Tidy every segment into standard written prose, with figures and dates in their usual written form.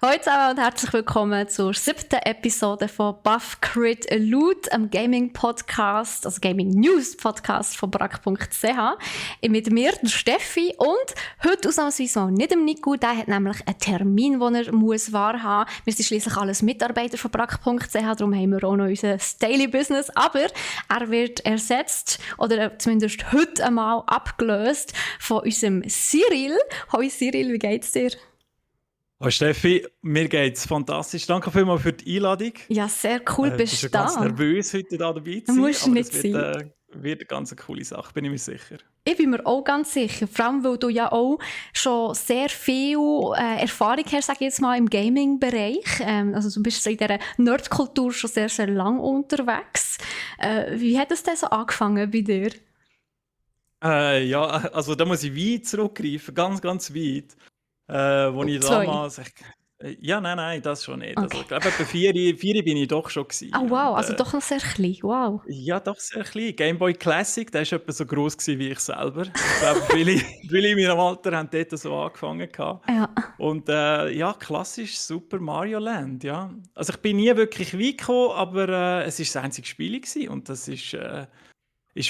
Hallo zusammen und herzlich willkommen zur 7. Episode von Buff Crit Loot, einem Gaming-Podcast, also Gaming-News-Podcast von brack.ch. Mit mir, der Steffi, und heute ausnahmsweise mal nicht dem Nico, der hat nämlich einen Termin, den er muss wahrhaben muss. Wir sind schliesslich alles Mitarbeiter von brack.ch, darum haben wir auch noch unser Daily Business, aber er wird ersetzt, oder zumindest heute einmal abgelöst, von unserem Cyril. Hallo Cyril, wie geht's dir? Hallo Steffi, mir geht's fantastisch. Danke vielmals für die Einladung. Ja, sehr cool, Ich bist bin du schon ganz da. nervös, heute da dabei Du zu musst sein, aber nicht es sein. wird eine ganz coole Sache, bin ich mir sicher. Ich bin mir auch ganz sicher, vor allem weil du ja auch schon sehr viel Erfahrung hast, sage ich jetzt mal, im Gaming-Bereich. Also du bist so in dieser Nerdkultur schon sehr, sehr lang unterwegs. Wie hat es denn so angefangen bei dir? Ja, also da muss ich weit zurückgreifen, ganz, ganz weit. Wo ich 2. damals... Ja, nein, das schon nicht. Also Okay. ich glaube, etwa 4 bin ich doch schon Ah, gewesen. wow, Und, also doch noch sehr klein, wow. ja, doch sehr klein. Game Boy Classic, der war etwa so gross gewesen wie ich selber. Ich glaube, viele in meinem Alter haben dort so angefangen. Ja. Und ja, klassisch Super Mario Land, ja. Also ich bin nie wirklich weit gekommen, aber es war das einzige Spiel gewesen. Und das ist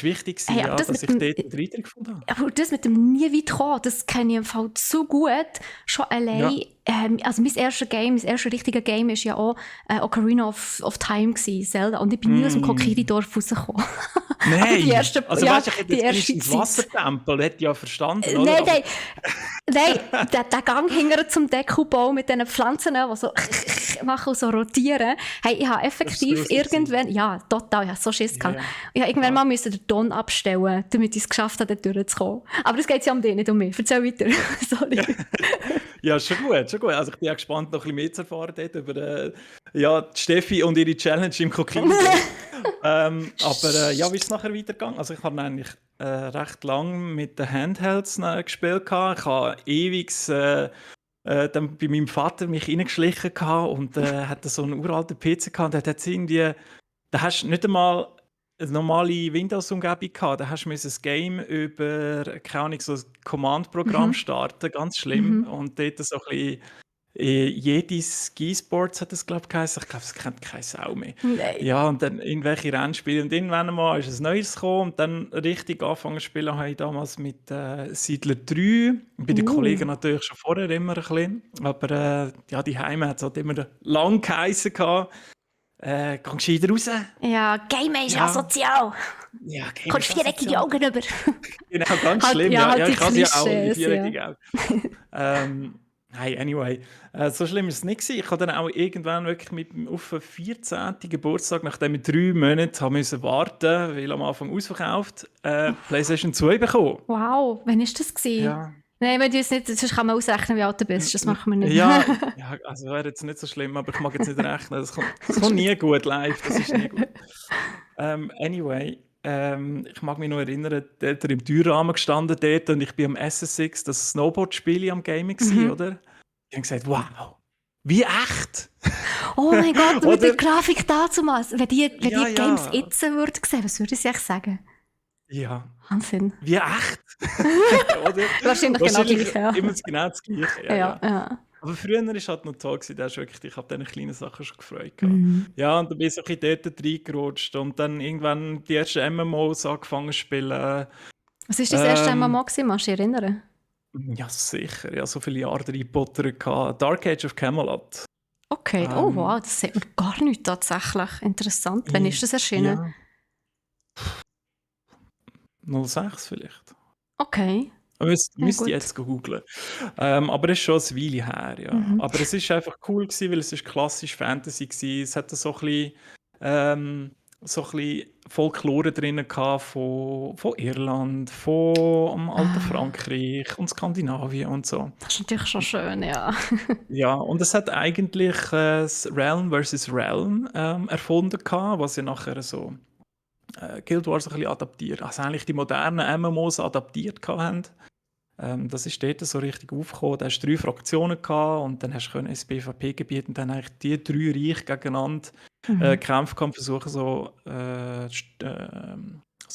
wichtig gewesen, Hey, aber ja, das dass mit ich dem, dort einen Eindruck gefunden habe. aber das mit dem nie weit kommen, das kenne ich im Fall zu gut. Schon Ja, allein, also mein erstes richtiges Game war ja auch Ocarina of Time gewesen, Zelda. Und ich bin nie aus dem Kokiri-Dorf rausgekommen. Aber die nein! erste, Also ja, weißt du, ich hätte die jetzt erste wenigstens Zeit. Wassertempel, hätte ich ja verstanden, oder? Nein, Aber nein, der Gang hinterher zum Deckelbau mit diesen Pflanzen, die so machen und so rotieren. Hey, ich habe das ist effektiv gruselig gewesen. irgendwann, ja, total, ich habe so Schiss Ja, gehabt. ja. Ich habe irgendwann Ah. mal müssen den Ton abstellen, damit ich es geschafft habe, dort durchzukommen. Aber es geht ja um dich, nicht um mich. Erzähl weiter. Sorry. Ja, schon gut, schon gut. Also ich bin auch gespannt, noch ein bisschen mehr zu erfahren dort über ja, die Steffi und ihre Challenge im Kokiri-Dorf. Aber ja, wie ist es nachher weitergegangen? Also ich habe eigentlich recht lang mit den Handhelds gespielt. Ich habe ewig dann bei meinem Vater mich reingeschlichen und hatte so einen uralten PC gehabt. Und da hast du nicht einmal eine normale Windows-Umgebung gehabt. Da hast du ein Game über, keine Ahnung, so ein Command-Programm Mhm. starten, ganz schlimm. Mhm. Und dort so ein bisschen Jedis Ski-Sports hat das, glaube ich, geheißen. Ich glaube, das kennt keine Sau mehr. Nein. Ja, und dann irgendwelche Rennspiele. Und irgendwann mal ist ein neues gekommen. Und dann richtig angefangen zu spielen habe ich damals mit Siedler 3. Bei den Kollegen natürlich schon vorher immer ein bisschen. Aber ja, die Heime hat es halt immer lang geheissen. Geh gescheiter raus. Ja, Game ist ja Ja, sozial. ja, Game Kommst ist auch viereckige sozial. Augen über. Genau, ganz Halt, schlimm. ja, Ja, halt ja, die ich habe sie ja auch, die Klischees, ja. viereckige auch. Hey, anyway, so schlimm war es nicht gewesen. Ich habe dann auch irgendwann wirklich auf den 14. Geburtstag, nachdem ich 3 Monate haben müssen warten, weil am Anfang ausverkauft, PlayStation 2 bekommen. Wow, wann war das gewesen? Ja, Nein, wenn du es nicht, sonst kann man ausrechnen, wie alt du bist. Das machen wir nicht. ja, also wäre jetzt nicht so schlimm, aber ich mag jetzt nicht rechnen. Das kommt nie gut live, das ist nie gut. Anyway, ich mag mich noch erinnern, dort im Türrahmen gestanden dort und ich bin am SSX, das Snowboard-Spiel am Gaming gewesen, oder? Ich habe gesagt, wow, wie echt? Oh mein Gott, mit der Oder? Grafik damals. Wenn die Ja, Games ja, jetzt würden sehen, was würde sie echt sagen? ja, Wahnsinn. wie echt? Oder? Wahrscheinlich genau gleich, ja. Immer genau das Gleiche, ja, Ja, ja. ja. Aber früher war es halt noch toll, da hast du wirklich, ich habe diese kleinen Sachen schon gefreut. Mhm. Ja, und dann bin ich so ein bisschen dort reingerutscht und dann irgendwann die ersten MMOs angefangen zu spielen. Was war dein erstes Ähm, MMO gewesen? Magst du dich erinnern? ja, sicher, ja, so viele Jahre reingebuttert. Dark Age of Camelot. Okay, oh wow, Ähm, das sagt mir gar nichts tatsächlich. Interessant. Wann ist das erschienen? ja, 06 vielleicht. Okay, ja Müsste ich gut. jetzt googlen. Aber es ist schon eine Weile her, ja. Mhm. Aber es ist einfach cool gewesen, weil es ist klassisch Fantasy war. Es hatte so ein bisschen Folklore drin gehabt von Irland, vom alten Ah, Frankreich und Skandinavien und so. das ist natürlich schon schön, ja. Ja, und es hat eigentlich das Realm versus Realm erfunden gehabt, was ja nachher so Guild Wars ein bisschen adaptiert, also eigentlich die modernen MMOs adaptiert gehabt haben. Das ist dort so richtig aufgekommen. Da hast du 3 Fraktionen gehabt und dann hast du ein PvP-Gebiet und dann eigentlich die 3 Reiche gegeneinander Mhm. kämpfen können, versuchen so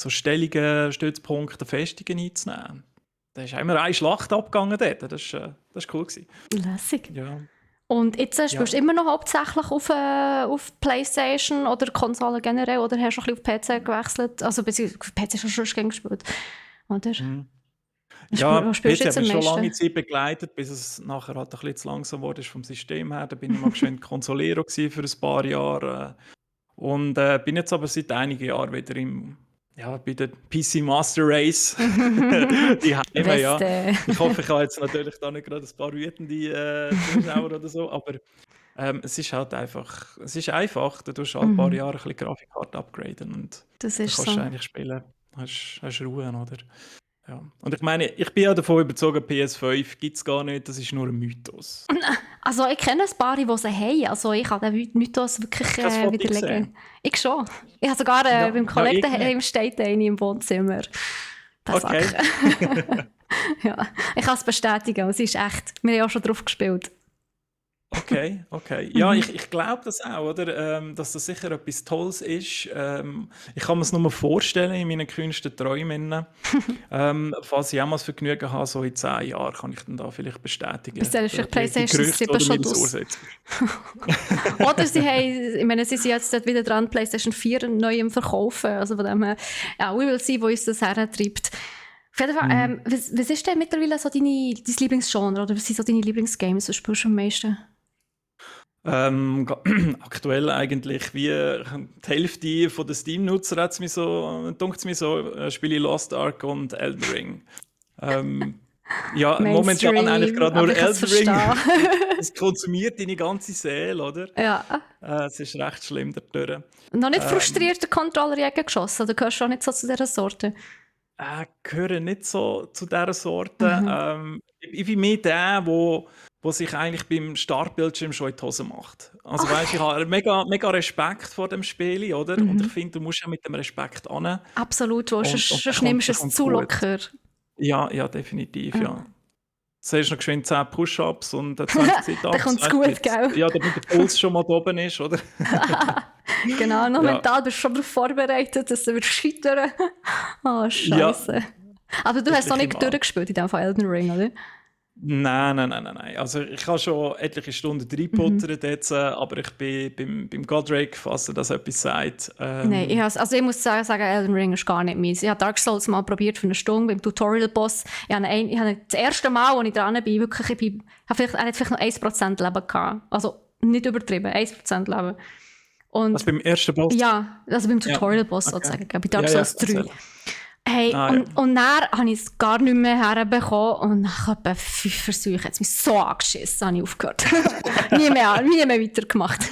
Stellungen, Stützpunkte, Festungen einzunehmen. Da ist immer eine Schlacht abgegangen dort. Das ist cool gewesen. Lässig. Ja. Und jetzt spielst du immer noch hauptsächlich auf PlayStation oder Konsole generell, oder hast du ein bisschen auf PC gewechselt? Also auf PC hast du schon gern gespielt, oder? Ja, Was spielst PC du hat jetzt am mich schon lange meisten? Zeit begleitet, bis es nachher halt ein bisschen zu langsam wurde vom System her. Da bin ich mal geschwind Consolero gewesen für ein paar Jahre. Und bin jetzt aber seit einigen Jahren wieder bei der PC Master Race. Die Heime, ja. Beste. Ich hoffe, ich habe jetzt natürlich da nicht gerade ein paar wütende Zuschauer oder so, aber es ist halt einfach, du tust halt ein paar Jahre ein bisschen Grafikkarte upgraden und Das dann ist kannst du so. eigentlich spielen, hast Ruhe, oder? Ja. Und ich meine, ich bin ja davon überzeugt, PS5 gibt es gar nicht, das ist nur ein Mythos. Also ich kenne ein paar, die sie haben. Also ich kann den Mythos wirklich Das Foto widerlegen. gesehen. Ich schon. Ich habe sogar beim Kollegen ich nicht. daheim steht eine im Wohnzimmer. Der Okay. Sack. Ja, ich kann es bestätigen. Es ist echt. Wir haben auch schon drauf gespielt. Okay. Ja, ich glaube das auch, oder? Dass das sicher etwas Tolles ist. Ich kann mir es nur vorstellen in meinen kühnsten Träumen. Falls ich auch mal das Vergnügen habe, so in 10 Jahren, kann ich dann da vielleicht bestätigen. Bis dann ist die PlayStation Gerüchte, 7 die du schon mir draus. aussetzt. Oder sie sind jetzt dort wieder dran, PlayStation 4 neu im Verkaufen. Also von dem her, ja, we will see, wo uns das hertreibt. Auf jeden Fall, was ist denn mittlerweile so dein Lieblingsgenre? Oder was sind so deine Lieblingsgames? Was spielst du am meisten? Aktuell eigentlich wie die Hälfte von den Steam-Nutzer spiele ich Lost Ark und Elden Ring. Ja, momentan eigentlich gerade nur Elden Ring. Das konsumiert deine ganze Seele, oder? Ja. Es ist recht schlimm dadurch. Noch nicht frustriert den Controller geschossen? Oder gehörst du auch nicht so zu dieser Sorte? Gehöre nicht so zu dieser Sorte. Ich bin mehr der, wo sich eigentlich beim Startbildschirm schon in die Hose macht. Also weißt, ich habe mega Respekt vor dem Spiel, oder? Und ich finde, du musst ja mit dem Respekt an. Absolut, sonst nimmst du es zu locker. Ja, definitiv, ja. Zuerst noch geschwind 10 Push-Ups und 20 Sit-Ups. Dann kommt es gut, gell? Ja, damit der Puls schon mal da oben ist, oder? Genau, noch mental bist du schon darauf vorbereitet, dass du scheitern. Oh, Scheiße. Ja. Aber du hast noch nicht durchgespielt in dem Fall Elden Ring, oder? Nein. Also ich habe schon etliche Stunden reingebuttert jetzt, aber ich bin beim Godric, falls er das etwas sagt. Nein, ich muss sagen, Elden Ring ist gar nicht meins. Ich habe Dark Souls mal probiert für eine Stunde beim Tutorial-Boss. Ich habe das erste Mal, als ich dran bin, wirklich, er hat vielleicht noch 1% Leben gehabt. Also nicht übertrieben, 1% Leben. Und was beim ersten Boss? Ja, also beim Tutorial-Boss sozusagen, bei Dark Souls 3. Hey, und dann habe ich es gar nicht mehr herbekommen und nach etwa 5 Versuchen hat es mich so angeschissen, habe ich aufgehört. nie mehr weitergemacht.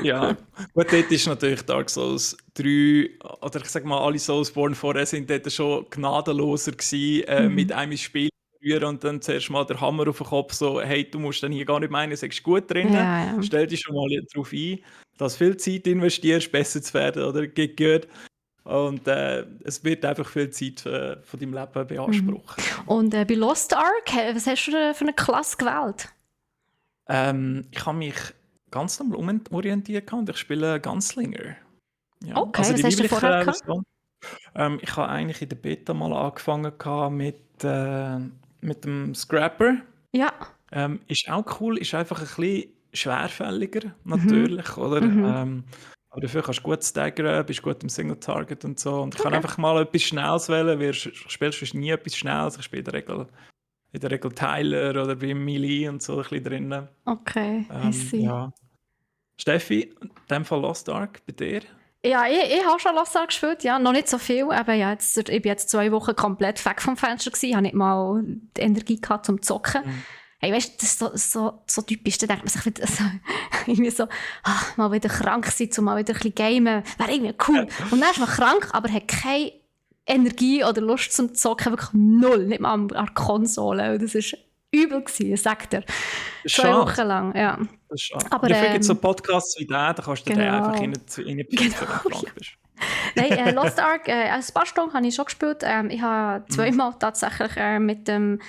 Ja, gut, dort ist natürlich Dark Souls 3, oder ich sage mal, alle Soulsborne vorher sind dort schon gnadenloser gewesen, mit einem Spiel und dann zuerst mal der Hammer auf den Kopf, so, hey, du musst dann hier gar nicht meinen, sagst gut drin, stell dich schon mal darauf ein, dass viel Zeit investierst, besser zu werden, oder geht gut. Und es wird einfach viel Zeit von deinem Leben beanspruchen. Und bei Lost Ark, was hast du für eine Klasse gewählt? Ich habe mich ganz normal orientiert und ich spiele Gunslinger. Ja. Okay, also was hast du vorher gehabt? Ich habe eigentlich in der Beta mal angefangen mit dem Scrapper. Ja. Ist auch cool, ist einfach ein bisschen schwerfälliger, natürlich, oder? Aber dafür kannst du gut staggern, bist gut im Single-Target und so. Und ich kann einfach mal etwas Schnelles wählen, weil ich spiele sonst nie etwas Schnelles. Ich spiele in der Regel Tyler oder beim Melee und so ein bisschen drin. Okay, I see. Ja. Steffi, in dem Fall Lost Ark, bei dir? Ja, ich habe schon Lost Ark gespielt, ja, noch nicht so viel. Aber ja, ich bin jetzt 2 Wochen komplett weg vom Fenster gewesen, habe nicht mal die Energie gehabt zum Zocken. Hey, weißt du, das ist so typisch, da denkt man sich wieder irgendwie so, mal wieder krank sein, mal wieder ein bisschen gamen, wäre irgendwie cool. Und dann ist man krank, aber hat keine Energie oder Lust zum Zocken, wirklich null, nicht mal an der Konsole. Und das war übel gewesen, sagt er. 2 Wochen lang, ja. Das ist schade. Aber dafür gibt es so Podcasts wie den, da kannst du den einfach reinpfeifen, wenn du krank bist. Nein, Lost Ark, ein paar Stunden habe ich schon gespielt. Ich habe 2-mal tatsächlich mit dem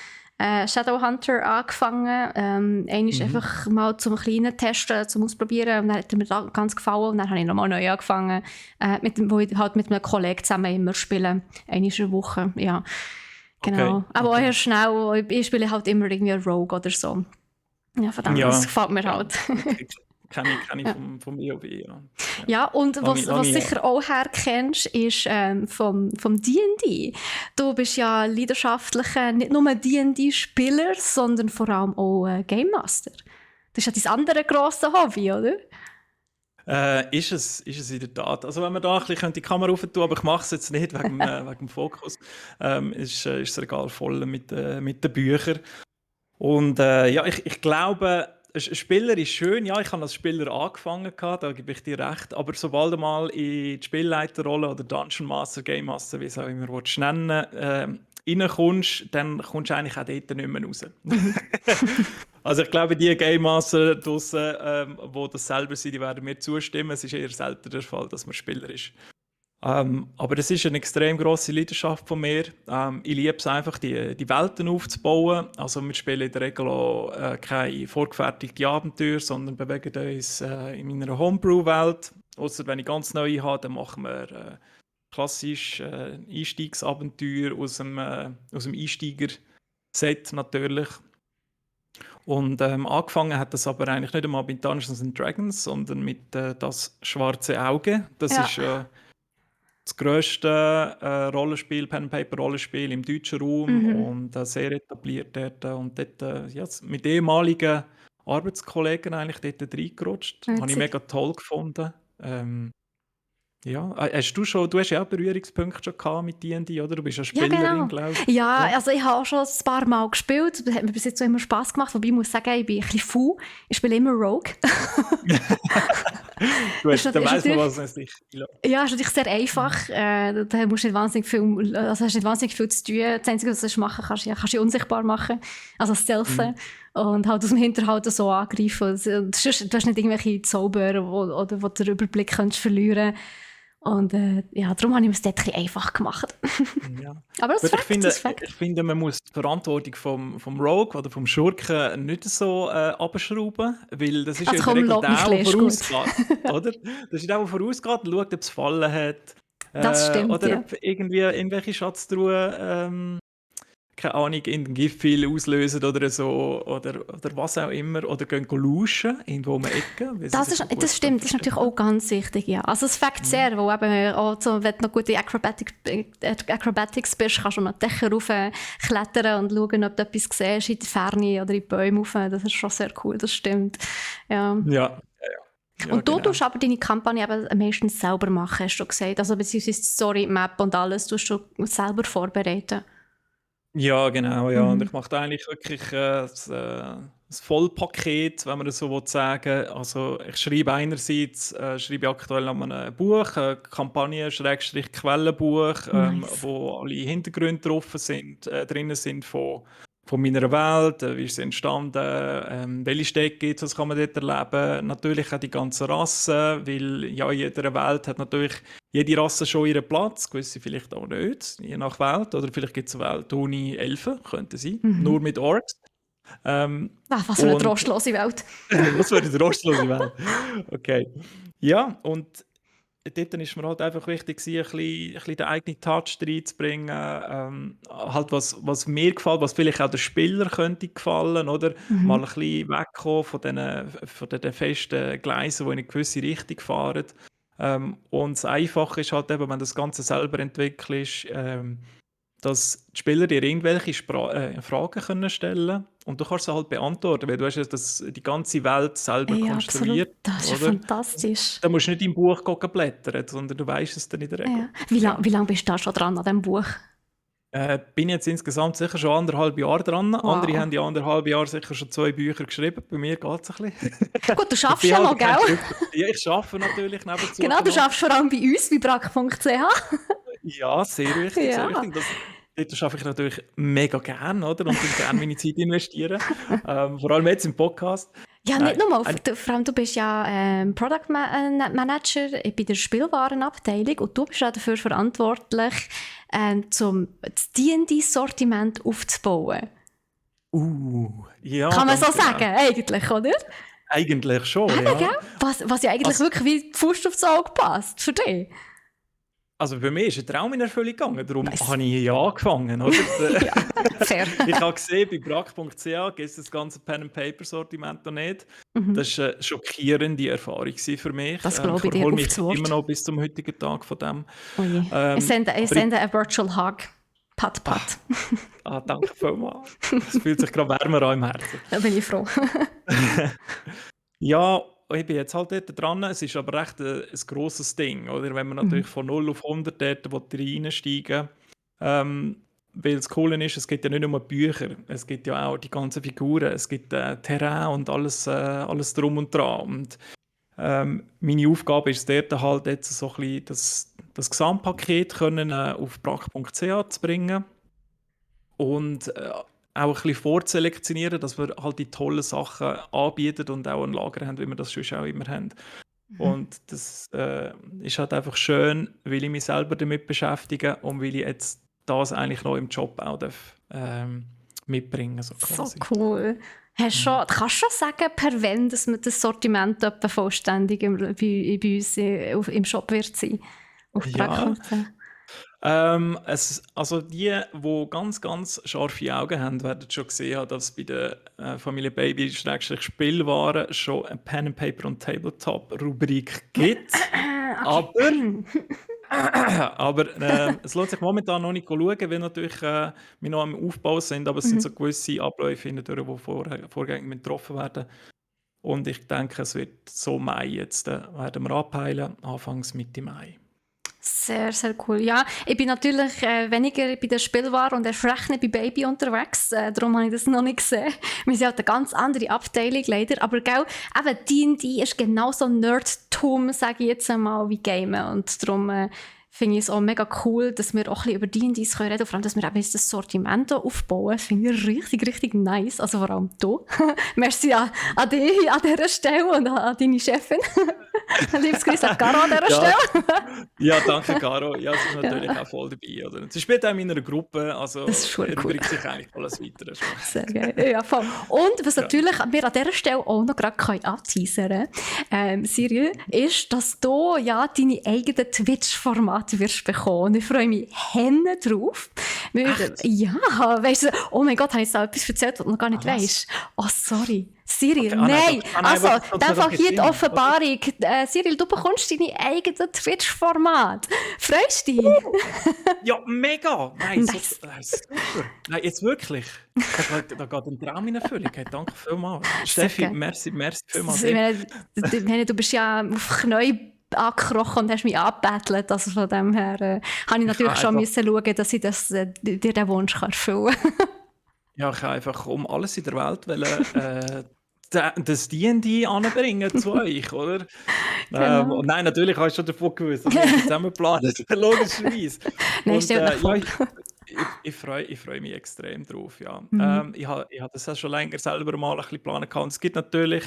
Shadowhunter angefangen. Einer ist einfach mal zum kleinen Testen, zum Ausprobieren. Und dann hat er mir ganz gefallen. Und dann habe ich nochmal neu angefangen, wo ich halt mit einem Kollegen zusammen immer spiele. Einmal in der Woche, ja. Genau. Okay. Aber auch schnell, ich spiele halt immer irgendwie Rogue oder so. Ja, von dem, das Ja, gefällt mir ja. halt. Kenne ich Ja. vom WoW, ja. Ja. Ja, und was Lange Jahre. sicher auch herkennst, ist vom D&D. Du bist ja leidenschaftlicher, nicht nur D&D-Spieler, sondern vor allem auch Game Master. Das ist ja dein andere grosses Hobby, oder? Ist es in der Tat. Also wenn man da ein bisschen die Kamera rauf tun, aber ich mache es jetzt nicht wegen dem Fokus, ist das Regal voll mit den Büchern. Und ja, ich glaube, ein Spieler ist schön. Ja, ich habe als Spieler angefangen, da gebe ich dir recht. Aber sobald du mal in die Spielleiterrolle oder Dungeon Master, Game Master, wie es auch immer willst, nennen reinkommst, dann kommst du eigentlich auch dort nicht mehr raus. Also ich glaube, die Game Master draussen, die das selber sind, die werden mir zustimmen. Es ist eher selten der Fall, dass man Spieler ist. Aber das ist eine extrem grosse Leidenschaft von mir. Ich liebe es einfach, die Welten aufzubauen. Also wir spielen in der Regel auch keine vorgefertigten Abenteuer, sondern bewegen uns in meiner Homebrew-Welt. Ausser wenn ich ganz neu habe, dann machen wir klassisch Einstiegsabenteuer aus dem Einsteiger-Set natürlich. Und angefangen hat das aber eigentlich nicht einmal mit Dungeons and Dragons, sondern mit «Das schwarze Auge». Das Ja. ist das grösste Pen-and-Paper-Rollenspiel im deutschen Raum und sehr etabliert dort. Und dort ja, mit ehemaligen Arbeitskollegen eigentlich dort reingerutscht. Habe ich Witzig. mega toll gefunden. Ja, du hast ja auch Berührungspunkte schon gehabt mit D&D, oder? Du bist ja Ja, Spielerin, genau. glaube ich. Ja, Ja. also ich habe auch schon ein paar Mal gespielt. Das hat mir bis jetzt auch immer Spass gemacht. Wobei ich muss sagen, ich bin ein bisschen faul. Ich spiele immer Rogue. Gut, Ist dann natürlich- weiss man, was es sich einlässt. Ja, ist natürlich sehr einfach. Da musst du nicht wahnsinnig viel, also hast nicht wahnsinnig viel zu tun. Das Einzige, was du machen kannst, kannst du unsichtbar machen. Also stealthen. Und halt aus dem Hinterhalt so angreifen. Also, du hast nicht irgendwelche Zauber, wo du den Überblick kannst verlieren. Und ja, darum habe ich es dort ein bisschen einfach gemacht. Ja. Aber das Gut, ist Fakt. ich finde, man muss die Verantwortung vom Rogue oder vom Schurken nicht so abschrauben, weil das ist Also ja in komm, der Regel lob mich der, ein der bisschen, vorausgeht, oder? Das ist der vorausgeht und schaut, ob es Fallen hat, Das stimmt, oder ja. ob irgendwie irgendwelche Schatztruhen, keine Ahnung, irgendein Giftpfeil auslösen oder so, oder was auch immer, oder gehen lauschen, irgendwo um die Ecke. weil sie sich gut Das stimmt, das ist natürlich auch ganz wichtig, ja. Also es fängt sehr, wo eben auch so, wenn du noch gute Acrobatics bist, kannst du noch die Dächer rauf klettern und schauen, ob du etwas siehst in der Ferne oder in die Bäume rauf. Das ist schon sehr cool, das stimmt. Ja. Ja. Ja, Und du genau. tust aber deine Kampagne eben meistens selber machen, hast du gesagt. Also beziehungsweise die Story, Map und alles tust du selber Ja, genau, ja. Und ich mache da eigentlich wirklich das Vollpaket, wenn man das so sagen will. Also ich schreibe einerseits schreibe ich aktuell an einem Buch, Kampagne Schrägstrich Quellenbuch, Nice. wo alle Hintergründe drin sind von meiner Welt, wie ist sie entstanden, welche Städte gibt es, was kann man dort erleben. Natürlich auch die ganzen Rassen, weil ja in jeder Welt hat natürlich jede Rasse schon ihren Platz, gewisse vielleicht auch nicht, je nach Welt. Oder vielleicht gibt es eine Welt ohne Elfen, könnte sein, nur mit Orks. Was für eine Und- trostlose Welt. Was wäre die rostlose Welt? Okay. Ja, und dort ist mir halt einfach wichtig, ein bisschen den eigenen Touch reinzubringen. Halt was mir gefällt, was vielleicht auch den Spieler könnte gefallen, oder? Mal ein bisschen wegkommen von den festen Gleisen, die in eine gewisse Richtung fahren. Und das Einfache ist halt eben, wenn du das Ganze selber entwickelst, dass die Spieler dir irgendwelche Fragen können stellen und du kannst sie halt beantworten, weil du hast ja die ganze Welt selber Ja, konstruiert. absolut. Das ist ja oder? fantastisch. Da musst du nicht im Buch blättern, sondern du weißt es dann in der Regel. Ja. Wie lang bist du da schon dran an diesem Buch? Bin jetzt insgesamt sicher schon 1,5 Jahre dran. Wow. Andere haben in 1,5 Jahren sicher schon 2 Bücher geschrieben. Bei mir geht es ein bisschen. Gut, du schaffst Ich ja bin noch, halt kein gell? Schriftsteller. Ja, ich arbeite natürlich nebenzu. Genau, du noch. schaffst vor allem bei uns, bei brack.ch. Ja, sehr wichtig. Ja. Sehr wichtig. Dort arbeite ich natürlich mega gerne, oder? Und will gerne meine Zeit investieren. Vor allem jetzt im Podcast. Ja, Nein, nicht nur mal. Vor allem, du bist ja Product Manager bei der Spielwarenabteilung und du bist ja dafür verantwortlich, das D&D-Sortiment aufzubauen. Ja, Kann man ganz so genau. sagen, eigentlich, oder? Eigentlich schon, Eben, ja. gell? Was ja eigentlich Also- wirklich wie die Faust aufs Auge passt, für dich. also für mich ist ein Traum in Erfüllung gegangen, darum Nice. habe ich hier angefangen, oder? Ja, fair. Ich habe gesehen, bei brack.ch gibt es das ganze Pen-and-Paper-Sortiment noch nicht. Mhm. Das war eine schockierende Erfahrung gewesen für mich. Das Ich glaube ich dir erhole auf mich das Wort. immer noch bis zum heutigen Tag von dem. Oh je. Ich aber sende einen Virtual Hug. Pat, pat. Danke vielmals. Es fühlt sich gerade wärmer an im Herzen. Da bin ich froh. Ja, ich bin jetzt halt dort dran. Es ist aber echt ein grosses Ding, oder? Wenn man natürlich von 0 auf 100 dort reinsteigen will. Weil das Coole ist, es gibt ja nicht nur Bücher, es gibt ja auch die ganzen Figuren, es gibt Terrain und alles drum und dran. Und meine Aufgabe ist dort halt jetzt so ein bisschen das Gesamtpaket können, auf brack.ch zu bringen und auch ein bisschen vorzuselektionieren, dass wir halt die tollen Sachen anbieten und auch ein Lager haben, wie wir das schon auch immer haben. Und das ist halt einfach schön, weil ich mich selber damit beschäftige und weil ich jetzt das eigentlich noch im Job auch darf, mitbringen so So quasi. cool. Kannst du schon sagen, per wann dass wir das Sortiment etwa vollständig bei uns im Shop wird sein? Auf Ja. Brack.ch? Also die ganz, ganz scharfe Augen haben, werden schon gesehen haben, dass es bei der Familie Baby-Spielwaren schon eine Pen-and-Paper- und Tabletop-Rubrik gibt. Aber es lohnt sich momentan noch nicht zu schauen, weil natürlich wir noch am Aufbau sind, aber es sind so gewisse Abläufe, hindurch, die vorgängig getroffen werden. Und ich denke, es wird so Mai jetzt, werden wir anpeilen, Anfangs Mitte Mai. Sehr, sehr cool. Ja, ich bin natürlich weniger bei der Spielware und erst recht nicht bei Baby unterwegs. Darum habe ich das noch nicht gesehen. Wir sind halt eine ganz andere Abteilung leider. Aber gell, eben D&D ist genauso Nerdtum, sage ich jetzt einmal, wie Gamen. Und darum finde ich es auch mega cool, dass wir auch ein bisschen über D&Ds reden können. Vor allem, dass wir eben jetzt das Sortiment hier aufbauen. Das finde ich richtig, richtig nice. Also vor allem du. Merci an dich an dieser Stelle und an deine Chefin. Liebes Grüß an Caro an dieser Stelle. Ja, danke Caro. Ja, sie ist natürlich auch voll dabei. Oder? Sie spielt auch in meiner Gruppe, also das ist schon cool. Erübrigt sich eigentlich alles Weitere. Sehr geil. Ja, voll. Und was natürlich wir an dieser Stelle auch noch gerade anteasern können, Cyril, ist, dass du ja deine eigenen Twitch-Formate wirst bekommen. Und ich freue mich henne drauf. Ja, weißt du, oh mein Gott, habe ich da etwas erzählt, was du noch gar nicht weißt? Oh, sorry. Cyril, okay, nein. Also, dann fängt hier die Offenbarung. Cyril, du bekommst deine eigenen Twitch-Formate. Freust du dich? Ja, mega! Nein, Nice. Super. Nein, jetzt wirklich. Da geht ein Traum in Erfüllung. Hey, danke vielmals. Steffi, Okay. merci vielmals. Ich meine, du bist ja auf Knie angekrochen und hast mich angebettelt. Also von dem her habe ich natürlich schon müssen schauen, dass ich dir den Wunsch erfüllen kann. Ja, ich habe einfach um alles in der Welt das D&D anbringen zu euch, oder? Genau. Nein, natürlich habe ich schon davon gewusst, dass wir zusammen planen, logischerweise. Nein, Und, stell dir vor. ich freue mich extrem drauf, ja. Mhm. Ich habe das auch schon länger selber mal ein bisschen geplant gehabt. Und es gibt natürlich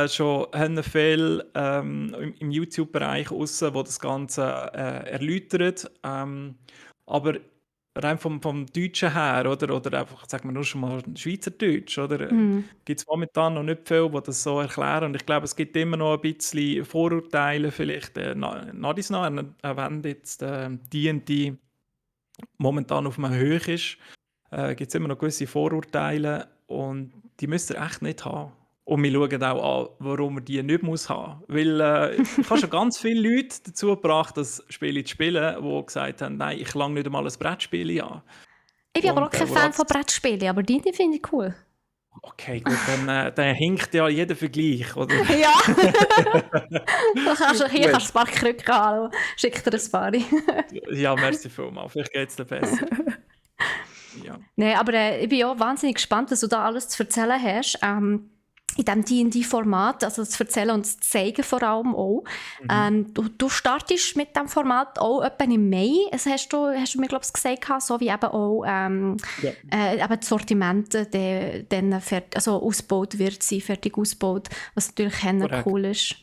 schon viel im YouTube-Bereich aussen, wo das Ganze erläutert. Aber rein vom Deutschen her, oder einfach, sagen wir nur schon mal Schweizerdeutsch, oder? Gibt es momentan noch nicht viel, die das so erklären. Und ich glaube, es gibt immer noch ein bisschen Vorurteile, vielleicht. Nadis noch erwähnt jetzt D&D momentan auf einem Höch ist, gibt es immer noch gewisse Vorurteile und die müsst ihr echt nicht haben. Und wir schauen auch an, warum man die nicht muss haben. Weil ich habe schon ganz viele Leute dazu gebracht, das Spiel zu spielen, die gesagt haben, nein, ich lange nicht einmal ein Brettspiel an. Ich bin aber auch kein Fan von Brettspielen, aber die finde ich cool. Okay, gut, dann hinkt ja jeder Vergleich, oder? Ja. Hier kannst du ein paar Krücken an, schick dir ein paar. Ja, merci vielmals, vielleicht geht es dir besser. Ja. Nein, aber ich bin auch wahnsinnig gespannt, was du da alles zu erzählen hast. In diesem D&D-Format, also das Erzählen und das Zeigen vor allem auch. Du startest mit diesem Format auch etwa im Mai, das hast du mir, glaube ich, gesagt, so wie eben auch eben das Sortiment dann also ausgebaut wird, fertig ausgebaut, was natürlich cool ist.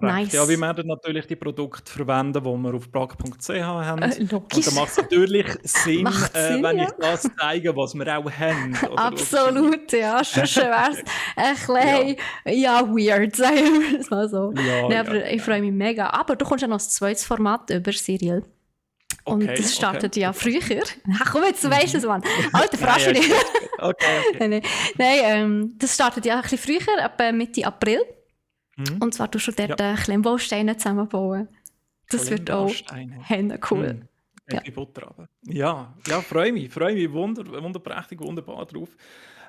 Nice. Ja, wir werden natürlich die Produkte verwenden, die wir auf brack.ch haben. Logisch. Und dann macht es natürlich Sinn, wenn ja. ich das zeige, was wir auch haben. Oder absolut, ja. Sonst wäre es ein bisschen weird, sagen wir es mal so. Ja, nee, aber ich freue mich mega. Aber du kommst ja noch ein zweites Format über, Cyril. Und Okay, das okay. startet ja Super. früher. Ach komm jetzt, du weißt es, Mann. Alter, Ja, verarsch ja, mich ist nicht. gut. Okay, okay. Nein, das startet ja ein bisschen früher, ab Mitte April. Mhm. Und zwar tust du dort Ja, Klemmbausteine zusammenbauen. Das wird auch Klemmbausteine. cool. Mhm. Ein Ja, bisschen Butter runter. Ja, ja, freue mich wunderprächtig, wunderbar drauf.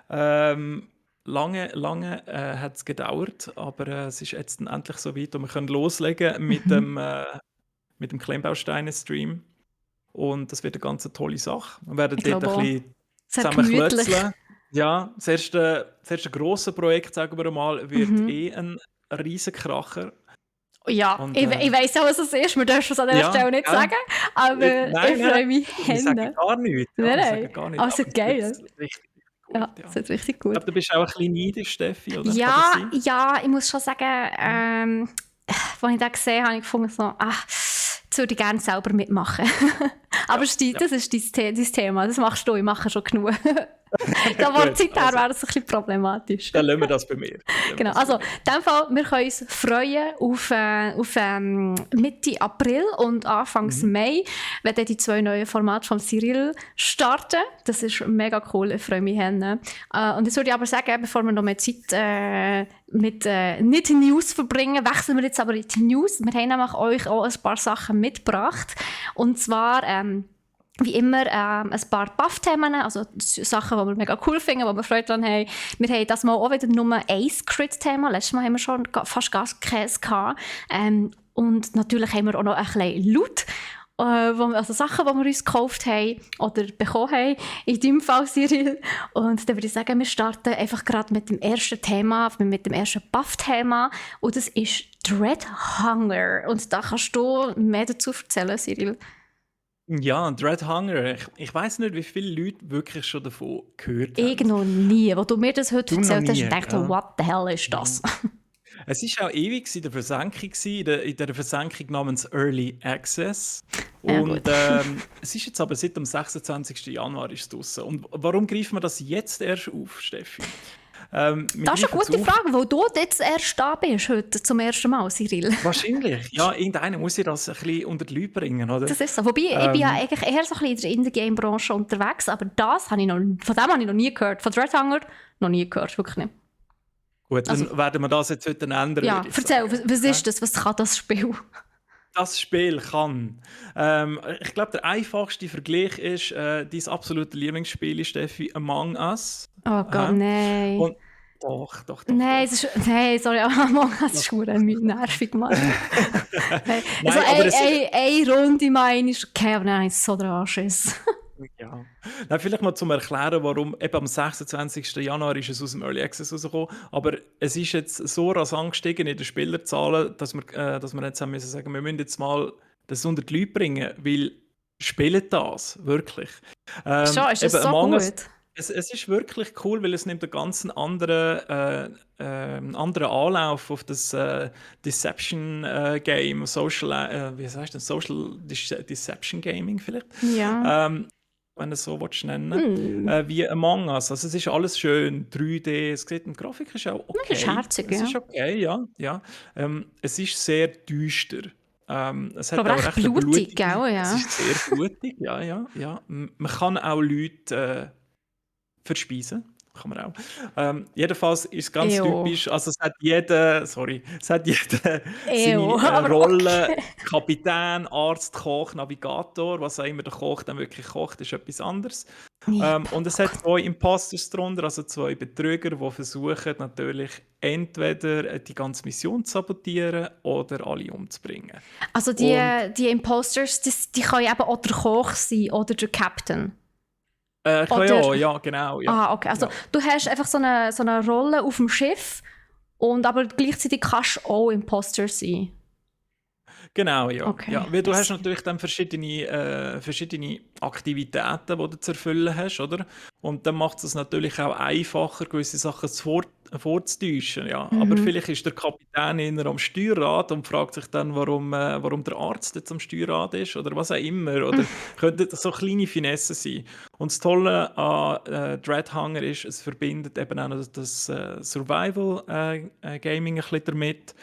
Ähm, lange hat es gedauert, aber es ist jetzt dann endlich so weit und wir können loslegen mhm. mit dem Klemmbausteine-Stream. Und das wird eine ganz tolle Sache. Wir werden Ich dort ein glaube auch. bisschen Sehr zusammen gemütlich. klötzeln. Ja, das erste grosse Projekt, sagen wir mal, wird Mhm. ein Riesenkracher. Ja, Und ich weiss auch, was es ist. Wir dürfen es an dieser ja, Stelle nicht gell? sagen. Aber Nein, ich nein, freue mich wir sagen Hände. gar nichts. Ja, Nein, wir sagen nein. gar nichts. Aber es Aber ist es wird geil. richtig, richtig gut, Ja, es ja. wird richtig Ich gut. glaube, du bist auch ein bisschen neidisch, Steffi, oder? Kann das Ja, sein? ja, ich muss schon sagen, Mhm. als ich das gesehen habe, habe ich gefunden, so, jetzt würde ich gerne selber mitmachen. Aber Ja, ja. das ist dein Thema, das machst du, ich mache schon genug. Da war die Gut, Zeit her, also, wäre das ein bisschen problematisch. dann lassen wir das bei mir. Genau, also in dem Fall, wir können uns freuen auf Mitte April und Anfangs Mhm. Mai, wenn dann die 2 neuen Formate von Cyril starten. Das ist mega cool, ich freue mich. Und jetzt würde ich aber sagen, bevor wir noch mehr Zeit mit nicht News verbringen, wechseln wir jetzt aber in die News. Wir haben nämlich euch auch ein paar Sachen mitgebracht. Und zwar wie immer ein paar Buff-Themen, also Sachen, die wir mega cool finden, wo wir Freude daran haben. Wir haben das Mal auch wieder nur ein Crit-Thema. Letztes Mal haben wir schon fast gar keins gehabt. Und natürlich haben wir auch noch ein bisschen Loot. Also Sachen, die wir uns gekauft haben oder bekommen haben, in deinem Fall, Cyril. Und dann würde ich sagen, wir starten einfach gerade mit dem ersten Thema, mit dem ersten Buff-Thema. Und das ist Dread Hunger. Und da kannst du mehr dazu erzählen, Cyril. Ja, Dread Hunger. Ich weiß nicht, wie viele Leute wirklich schon davon gehört Ich haben. noch nie. Als du mir das heute Du noch erzählt hast, nie, dachte ich, gell? what the hell ist Ja. das? Es war auch ewig in der Versenkung, in der Versenkung namens Early Access. Ja, Und gut. es ist jetzt aber seit dem 26. Januar ist es draussen. Und warum greifen wir das jetzt erst auf, Steffi? Wir Das ist eine greifen es gute auf. Frage, wo du jetzt erst da bist, heute zum ersten Mal, Cyril. Wahrscheinlich. Ja, irgendeiner muss ja das ein bisschen unter die Leute bringen, oder? Das ist so. Wobei, ich bin ja Ähm, eigentlich eher so ein bisschen in der Indie-Game-Branche unterwegs, aber von dem habe ich noch nie gehört. Von Dread Hunger noch nie gehört, wirklich nicht. gut, Also, dann werden wir das jetzt heute ändern, ja, würde ich erzähl, sagen. was Ja? ist das? Was kann das Spiel? Das Spiel kann. Ich glaube, der einfachste Vergleich ist dein absolute Lieblingsspiel, Steffi, Among Us. Oh Gott, Aha. nein. Und doch. Nein, nein, sorry, Among Us ist Doch, verdammt doch, doch. nervig, Mann. Hey, also Nein, aber es ist. eine Runde meine ist okay, aber nein, so der Anschiss. Ja. Nein, vielleicht mal zum Erklären, warum eben am 26. Januar ist es aus dem Early Access rausgekommen. Aber es ist jetzt so rasant gestiegen in den Spielerzahlen, dass wir jetzt haben müssen sagen, wir müssen jetzt mal das unter die Leute bringen, weil spielt das wirklich. Schon, ist Eben das so Among Us, gut? es ist wirklich cool, weil es nimmt einen ganz anderen Anlauf auf das Deception-Game, wie heißt das? Social Deception Gaming vielleicht. Ja. Wenn du es so nennen Hm. wie Among Us. Also es ist alles schön, 3D, es sieht, die Grafik ist auch Das ist okay. herzig, Es ja. ist okay, ja. Ja. Es ist sehr düster. Es Ich hat glaube, auch recht recht eine blutig, blutige, gell? es Ja. ist sehr blutig, ja. Man kann auch Leute verspeisen. Kann man auch. Jedenfalls ist es ganz Ew. typisch, also es hat jeder Ew. seine Aber Rolle, okay. Kapitän, Arzt, Koch, Navigator, was auch immer der Koch dann wirklich kocht, ist etwas anderes. Nee, Und es hat 2 Imposters drunter, also 2 Betrüger, die versuchen natürlich entweder die ganze Mission zu sabotieren oder alle umzubringen. also Und die Imposters, die können eben auch der Koch sein oder der Captain. Oder... ja, genau, ja. Ah, okay. Also Ja. du hast einfach so eine Rolle auf dem Schiff und aber gleichzeitig kannst du auch Imposter sein. Genau, ja. Okay, Ja, weil du hast merci. natürlich dann verschiedene Aktivitäten, die du zu erfüllen hast, oder? Und dann macht es natürlich auch einfacher, gewisse Sachen vorzutäuschen, ja. Aber Mhm. vielleicht ist der Kapitän eher am Steuerrad und fragt sich dann, warum der Arzt jetzt am Steuerrad ist oder was auch immer. Oder könnten das so kleine Finessen sein. Und das Tolle an Dread Hunger ist, es verbindet eben auch noch das Survival-Gaming ein bisschen damit,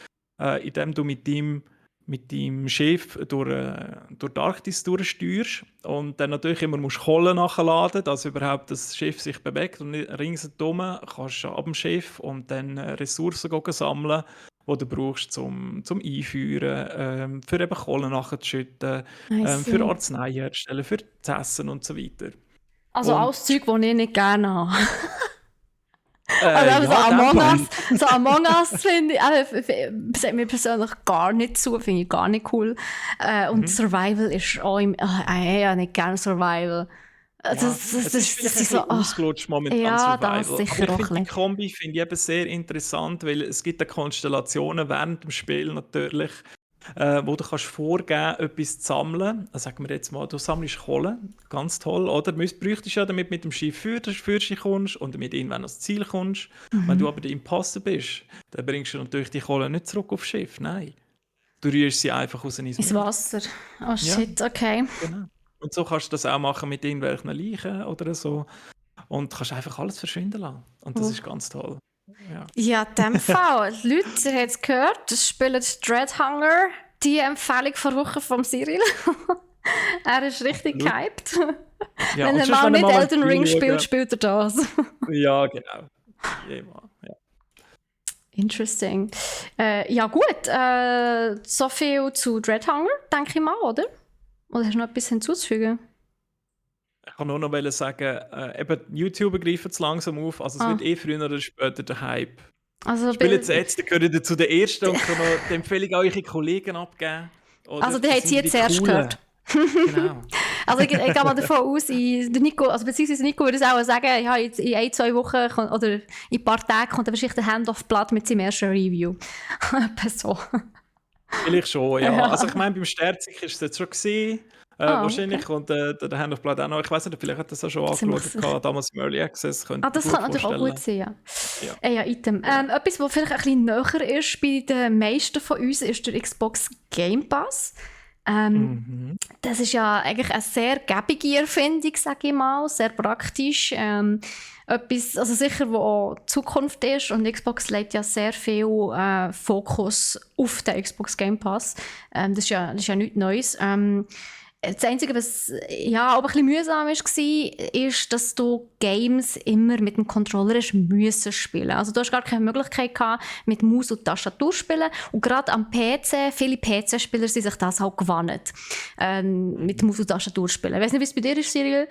indem du mit deinem mit deinem Schiff durch die Arktis durchsteuerst und dann natürlich immer musst Kohle nachladen, dass überhaupt das Schiff sich bewegt und nicht ringsherum kannst du ab dem Schiff und dann Ressourcen sammeln, die du brauchst zum Einführen, für eben Kohle nachzuschütten, I für see. Arznei herzustellen, für zu essen und so weiter. Also Und alles Zeug, das ich nicht gerne habe. Also ja, in dem Fall. So Among Us finde ich, sagt mir persönlich gar nicht zu, finde ich gar nicht cool. Und Survival ist auch ich habe nicht gerne Survival. Ja, Das es ist vielleicht ein ist bisschen so, ausgelutscht momentan ja, Survival. das Aber sicher ich auch finde die ein Kombi finde ich eben sehr interessant, weil es gibt ja Konstellationen während dem Spiel natürlich, wo du kannst vorgeben, etwas zu sammeln. Also sagen wir jetzt mal, du sammelst Kohle, ganz toll, oder? Du bräuchtest ja, damit mit dem Schiff für dich kommst und damit irgendwann ans Ziel kommst. Wenn du aber der Imposter bist, dann bringst du natürlich die Kohle nicht zurück aufs Schiff, nein. Du rührst sie einfach raus ins ins Meer. Wasser. Oh Ja, shit, okay. genau. Und so kannst du das auch machen mit irgendwelchen Leichen oder so. Und kannst einfach alles verschwinden lassen. Und das ist ganz toll. Ja. Ja, in dem Fall. Leute, ihr habt es gehört, das spielt Dreadhunger. Die Empfehlung vor Woche vom Cyril. Er ist richtig Absolut. gehypt. Ja, Wenn und er sonst, mal wenn ihr nicht mal Elden Ring reinschauen- spielt, spielt er das. Ja, genau. Ja. Interesting. Ja gut, so viel zu Dreadhunger, denke ich mal, oder? Oder hast du noch etwas hinzuzufügen? Ich kann nur noch sagen, eben die YouTuber greifen es langsam auf. Also es Ah. wird früher oder später der Hype. Also, Spielen Sie jetzt, dann gehören ihr zu den Ersten und können noch die Empfehlung an eure Kollegen abgeben. Oder? Also, die Das haben sind sie die jetzt erst Coolen. gehört. Genau. Also ich gehe mal davon aus, der Nico, also beziehungsweise Nico würde es auch sagen, ja, jetzt in 1-2 Wochen oder in ein paar Tagen kommt er wahrscheinlich der Hand-of-Blood mit seinem ersten Review. Etwa so. Vielleicht schon, ja. Ja. Also ich meine, beim Sterzig ist es jetzt schon gesehen. Wahrscheinlich. Und der Hand of Blood auch noch. Ich weiß nicht, vielleicht hat das auch schon Das muss angeschaut, sich- damals im Early Access. Könnte Das ich mir kann natürlich auch gut sein, ja. Ja, Item. Etwas, was vielleicht ein bisschen näher ist bei den meisten von uns, ist der Xbox Game Pass. Das ist ja eigentlich eine sehr gäbige Erfindung, sage ich mal, sehr praktisch. Etwas, also sicher, wo auch Zukunft ist, und Xbox legt ja sehr viel Fokus auf den Xbox Game Pass. Das ist ja nichts Neues. Das Einzige, was ja auch ein bisschen mühsam war, ist, dass du Games immer mit dem Controller müssen spielen. Also du hast gar keine Möglichkeit gehabt, mit Maus und Tastatur zu spielen. Und gerade am PC, viele PC-Spieler sind sich das auch gewannet, mit Maus und Tastatur zu spielen. Ich weiss nicht, wie es bei dir ist, Cyril.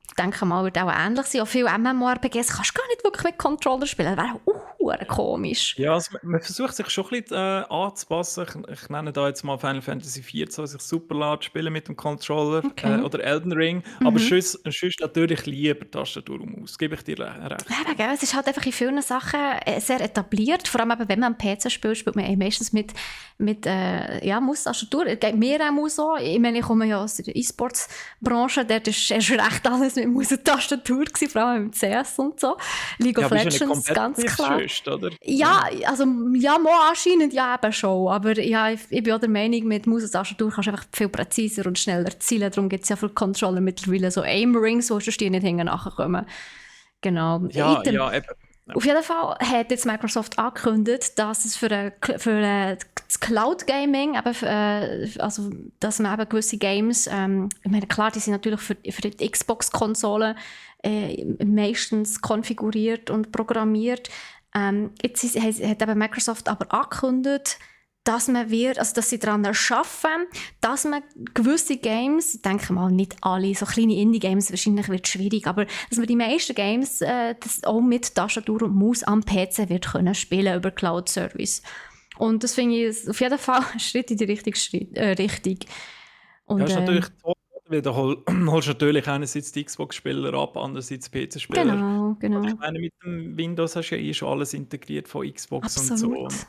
Ich denke mal, wird auch ähnlich sein. Auch viele MMORPGs kannst du gar nicht wirklich mit Controller spielen. Das wäre komisch. Ja, also man versucht sich schon ein bisschen anzupassen. Ich nenne da jetzt mal Final Fantasy XIV, was sich super lässt, spielen mit dem Controller. Okay. Oder Elden Ring. Aber sonst natürlich lieber Tastatur und Maus, gebe ich dir recht. Ja, gell, es ist halt einfach in vielen Sachen sehr etabliert. Vor allem eben, wenn man am PC spielt, spielt man meistens mit Maus-Tastatur. Es geht mir auch so. Ich meine, ich komme ja aus der E-Sports-Branche. Dort war erst recht alles mit Maus und Tastatur, vor allem im CS und so. League of Legends, ganz klar. Oder? Ja, also ja, mal anscheinend ja eben schon. Aber ja, ich bin auch der Meinung, mit Maus und Tastatur kannst du einfach viel präziser und schneller zielen. Darum gibt es ja für Controller mittlerweile so Aim-Rings, wo du nicht hinten nachkommen. Genau. Ja, Item. ja, eben. Auf jeden Fall hat jetzt Microsoft angekündigt, dass es für das Cloud Gaming, also dass man eben gewisse Games, ich meine, klar, die sind natürlich für die Xbox-Konsole meistens konfiguriert und programmiert. Jetzt hat eben Microsoft aber angekündigt, dass sie daran arbeiten, dass man gewisse Games, ich denke mal nicht alle, so kleine Indie-Games, wahrscheinlich wird es schwierig, aber dass man die meisten Games das auch mit Tastatur und Maus am PC wird können spielen über Cloud-Service. Und das finde ich auf jeden Fall ein Schritt in die richtige Richtung. Und, ja, ist natürlich toll, weil du holst natürlich einerseits die Xbox-Spieler ab, andererseits PC-Spieler. Genau. Ich meine, mit dem Windows hast du ja schon alles integriert von Xbox Absolut. und so.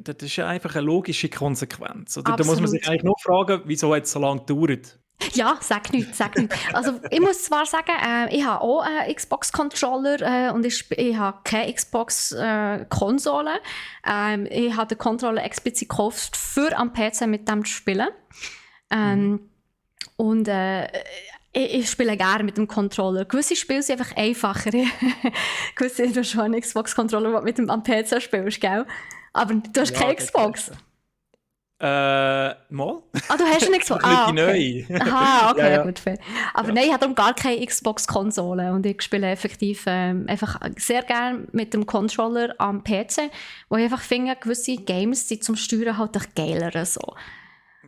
Das ist ja einfach eine logische Konsequenz. Oder? Da muss man Absolut. sich eigentlich nur fragen, wieso hat es so lange gedauert? Ja, sag nichts. Also ich muss zwar sagen, ich habe auch einen Xbox-Controller und ich habe keine Xbox-Konsole. Ich habe den Controller explizit gekauft, für am PC mit dem zu spielen. Und ich spiele gerne mit dem Controller. Gewisse Spiele sind einfach einfacher. Gewisse du schon einen Xbox-Controller, den du mit dem am PC spielst, gell? Aber du hast keine Xbox. Mal? Ah, du hast nicht so. Nicht Ah, die okay. neue. Aha, okay, Ja. gut, fair. Aber Ja. nein, ich habe darum gar keine Xbox-Konsole und ich spiele effektiv einfach sehr gerne mit dem Controller am PC, wo ich einfach finde, gewisse Games sind zum Steuern halt echt geiler so.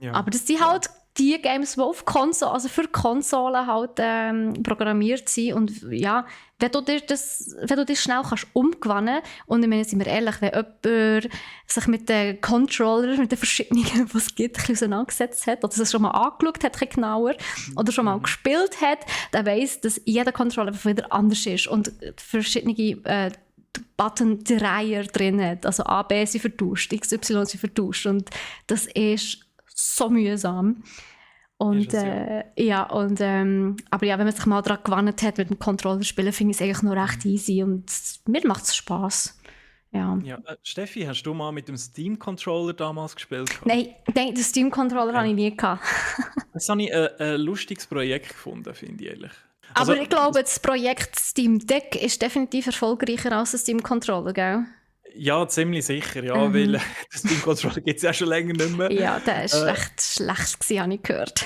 Ja. Aber das sind halt die Games, die auf Konsole, also für Konsolen halt programmiert sind. Und ja, wenn du dich schnell kannst umgewöhnen und ich meine, sind wir ehrlich, wenn jemand sich mit den Controllern, mit den verschiedenen, die es gibt, ein bisschen auseinandergesetzt hat oder es schon mal angeschaut hat, ein bisschen genauer, oder schon mal gespielt hat, der weiss, dass jeder Controller einfach wieder anders ist und verschiedene Button-Dreier drin hat. Also A, B sind vertauscht, X, Y sind vertauscht und das ist so mühsam. Und, Ist es, ja. aber ja, wenn man sich mal daran gewöhnt hat mit dem Controller spielen, finde ich es eigentlich noch recht easy und mir macht es Spass. Ja. Ja. Steffi, hast du mal mit dem Steam-Controller damals gespielt? Nein, den Steam-Controller habe ich nie gehabt. Das habe ich ein lustiges Projekt gefunden, finde ich ehrlich. Aber ich glaube, das Projekt Steam Deck ist definitiv erfolgreicher als der Steam-Controller, gell? Ja, ziemlich sicher, ja, weil den Steam-Controller gibt es ja schon länger nicht mehr. Ja, der war recht schlecht gewesen, habe ich gehört.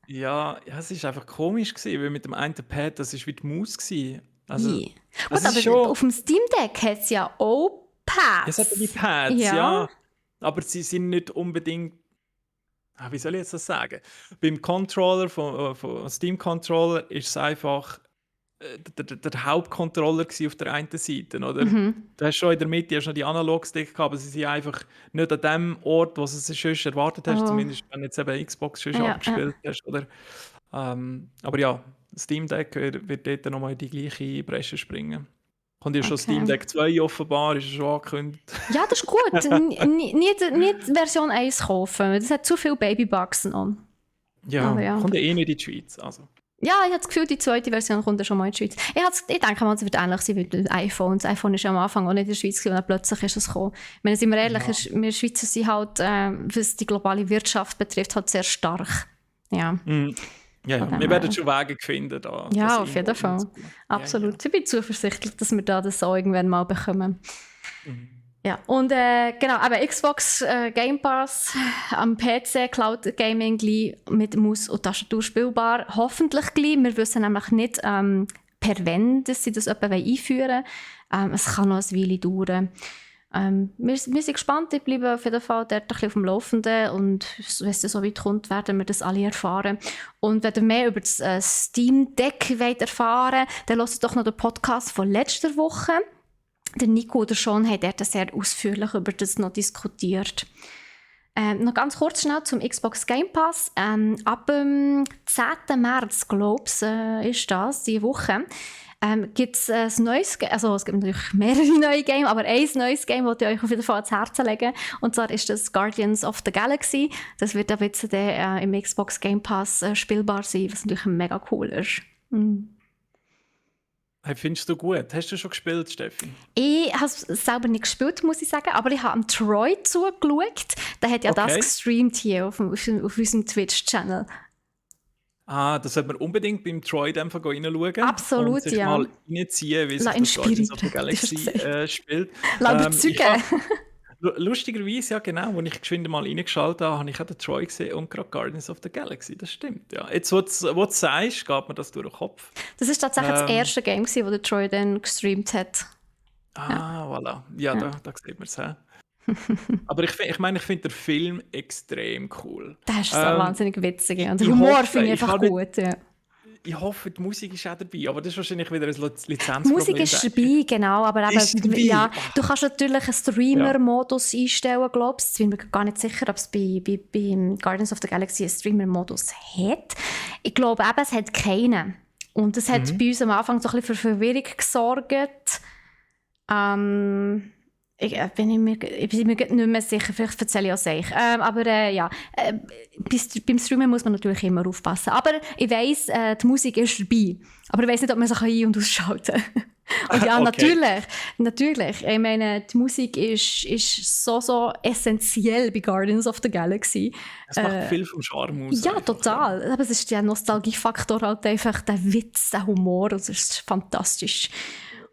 Ja, es war einfach komisch gewesen, weil mit dem einen Pad, das war wie die Maus gewesen. Also, Gut, das aber ist schon, auf dem Steam Deck hat es ja auch es hat Pads. die Pads, Ja. ja. Aber sie sind nicht unbedingt, wie soll ich jetzt das sagen? Beim Controller, vom Steam-Controller, ist es einfach der Hauptcontroller gewesen auf der einen Seite, oder? Du hast schon in der Mitte hast noch die Analog-Stick gehabt, aber sie sind einfach nicht an dem Ort, wo du sie sonst erwartet hast, Oh. zumindest wenn du jetzt eben Xbox schon Ja, abgespielt hast, oder? Aber ja, das Steam Deck wird dort nochmal in die gleiche Bresche springen. Kommt ja schon Okay. Steam Deck 2 offenbar, ist schon angekündigt. Ja, das ist gut. Nicht Version 1 kaufen. Das hat zu viele Babybugs noch. Ja, Aber ja. kommt ja eh nicht in die Schweiz. Also. Ja, ich habe das Gefühl, die zweite Version kommt ja schon mal in die Schweiz. Ich denke mal, es wird ähnlich sein wie mit dem iPhone. Das iPhone ist ja am Anfang auch nicht in der Schweiz gewesen, und dann plötzlich ist es gekommen. Ich meine, sind wir ehrlich, wir Schweizer sind halt, was die globale Wirtschaft betrifft, halt sehr stark. Ja, Ja, Von dem wir werden her. schon Wege finden. Da, ja das auf jeden Fall. einordnen zu können. Absolut. Ich bin zuversichtlich, dass wir das auch irgendwann mal bekommen. Ja, und genau, aber Xbox Game Pass am PC, Cloud Gaming gleich mit Maus und Tastatur spielbar. Hoffentlich gleich. Wir wissen nämlich nicht, per wann dass sie das etwa einführen wollen. Es kann noch eine Weile dauern. Wir sind gespannt, ich bleibe auf jeden Fall dort ein bisschen auf dem Laufenden und wenn es so weit kommt, werden wir das alle erfahren. Und wenn ihr mehr über das Steam Deck wollt erfahren, dann hört doch noch den Podcast von letzter Woche. Der Nico oder Sean haben dort sehr ausführlich über das noch diskutiert. Noch ganz kurz schnell zum Xbox Game Pass. Ab dem 10. März, glaube ich, ist das, diese Woche, gibt es ein neues Game. Also es gibt natürlich mehrere neue Games, aber ein neues Game, das ich euch auf jeden Fall ans Herz legen. Und zwar ist das Guardians of the Galaxy. Das wird ab jetzt im Xbox Game Pass spielbar sein, was natürlich mega cool ist. Hey, findest du gut? Hast du schon gespielt, Steffi? Ich habe es selber nicht gespielt, muss ich sagen, aber ich habe am Troy zugeschaut. Der hat ja das Okay. gestreamt hier auf unserem Twitch-Channel. Da sollte man unbedingt beim Troy einfach reinschauen. Absolut, und sich ja. mal reinziehen, wie sich Lass das Guardians of the inspirieren, Galaxy das hast du spielt. Lass Ich überzeugen. hab- Lustigerweise, ja genau, als ich geschwind mal reingeschaltet habe, habe ich auch den Troy gesehen und gerade Guardians of the Galaxy. Das stimmt, ja. Jetzt, wo du sagst, geht mir das durch den Kopf. Das war tatsächlich das Ähm. erste Game, das der Troy dann gestreamt hat. Voilà. Ja, da sieht man es. Aber ich finde den Film extrem cool. Das ist so Ähm, wahnsinnig witzig. Ja. Und der ich Humor hoffe, finde ich ich einfach habe gut. Ja. Ich hoffe, die Musik ist auch dabei, aber das ist wahrscheinlich wieder ein Lizenzproblem. Die Musik ist dabei, genau, aber eben, Ist dabei? ja, du kannst natürlich einen Streamer-Modus einstellen, glaubst du. Ich bin mir gar nicht sicher, ob es bei Guardians of the Galaxy einen Streamer-Modus hat. Ich glaube eben, es hat keinen. Und das hat bei uns am Anfang so ein bisschen für Verwirrung gesorgt. Ich bin mir nicht mehr sicher, vielleicht erzähle ich auch euch. Aber beim Streamen muss man natürlich immer aufpassen. Aber ich weiss, die Musik ist dabei. Aber ich weiss nicht, ob man sie ein- und ausschalten kann. Und ja, Okay. natürlich. Ich meine, die Musik ist so essentiell bei Guardians of the Galaxy. Es macht viel vom Charme aus. Ja, einfach, total. Aber es ist der Nostalgiefaktor halt einfach, der Witz, der Humor, das ist fantastisch.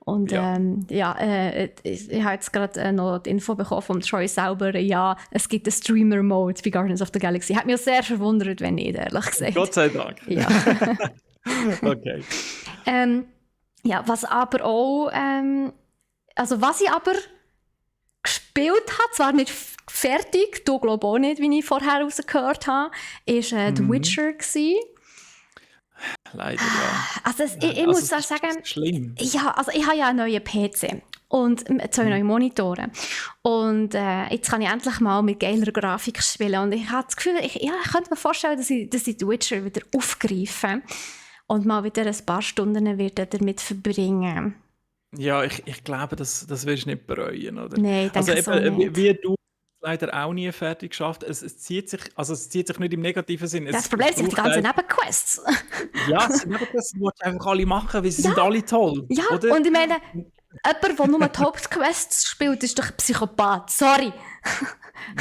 Und Ja. ich habe jetzt gerade noch die Info bekommen vom Troy selber, ja, es gibt einen Streamer-Mode bei Guardians of the Galaxy. Hat mich sehr verwundert, wenn nicht, ehrlich gesagt. Gott sei Dank. Ja. Okay. Ja, was aber auch, was ich aber gespielt habe, zwar nicht fertig, du glaubst auch nicht, wie ich vorher rausgehört habe, ist The Witcher gewesen. Leider, ja. Also ich Also, muss es auch ist sagen, schlimm. ja, also ich habe ja einen neuen PC und zwei neue Monitore. Und jetzt kann ich endlich mal mit geiler Grafik spielen. Und ich habe das Gefühl, ich könnte mir vorstellen, dass ich The Witcher wieder aufgreife und mal wieder ein paar Stunden wieder damit verbringen. Ja, ich glaube, das wirst du nicht bereuen, oder? Nein, ich Also denke so eben, nicht. wie du leider auch nie fertig geschafft. Es zieht sich nicht im negativen Sinn. Das Problem sind die braucht ganzen einfach, Nebenquests. ja, es sind eben das, die willst du einfach alle machen, weil sie sind alle toll, Ja, oder? und ich meine, jemand, der nur die Hauptquests spielt, ist doch ein Psychopath. Sorry.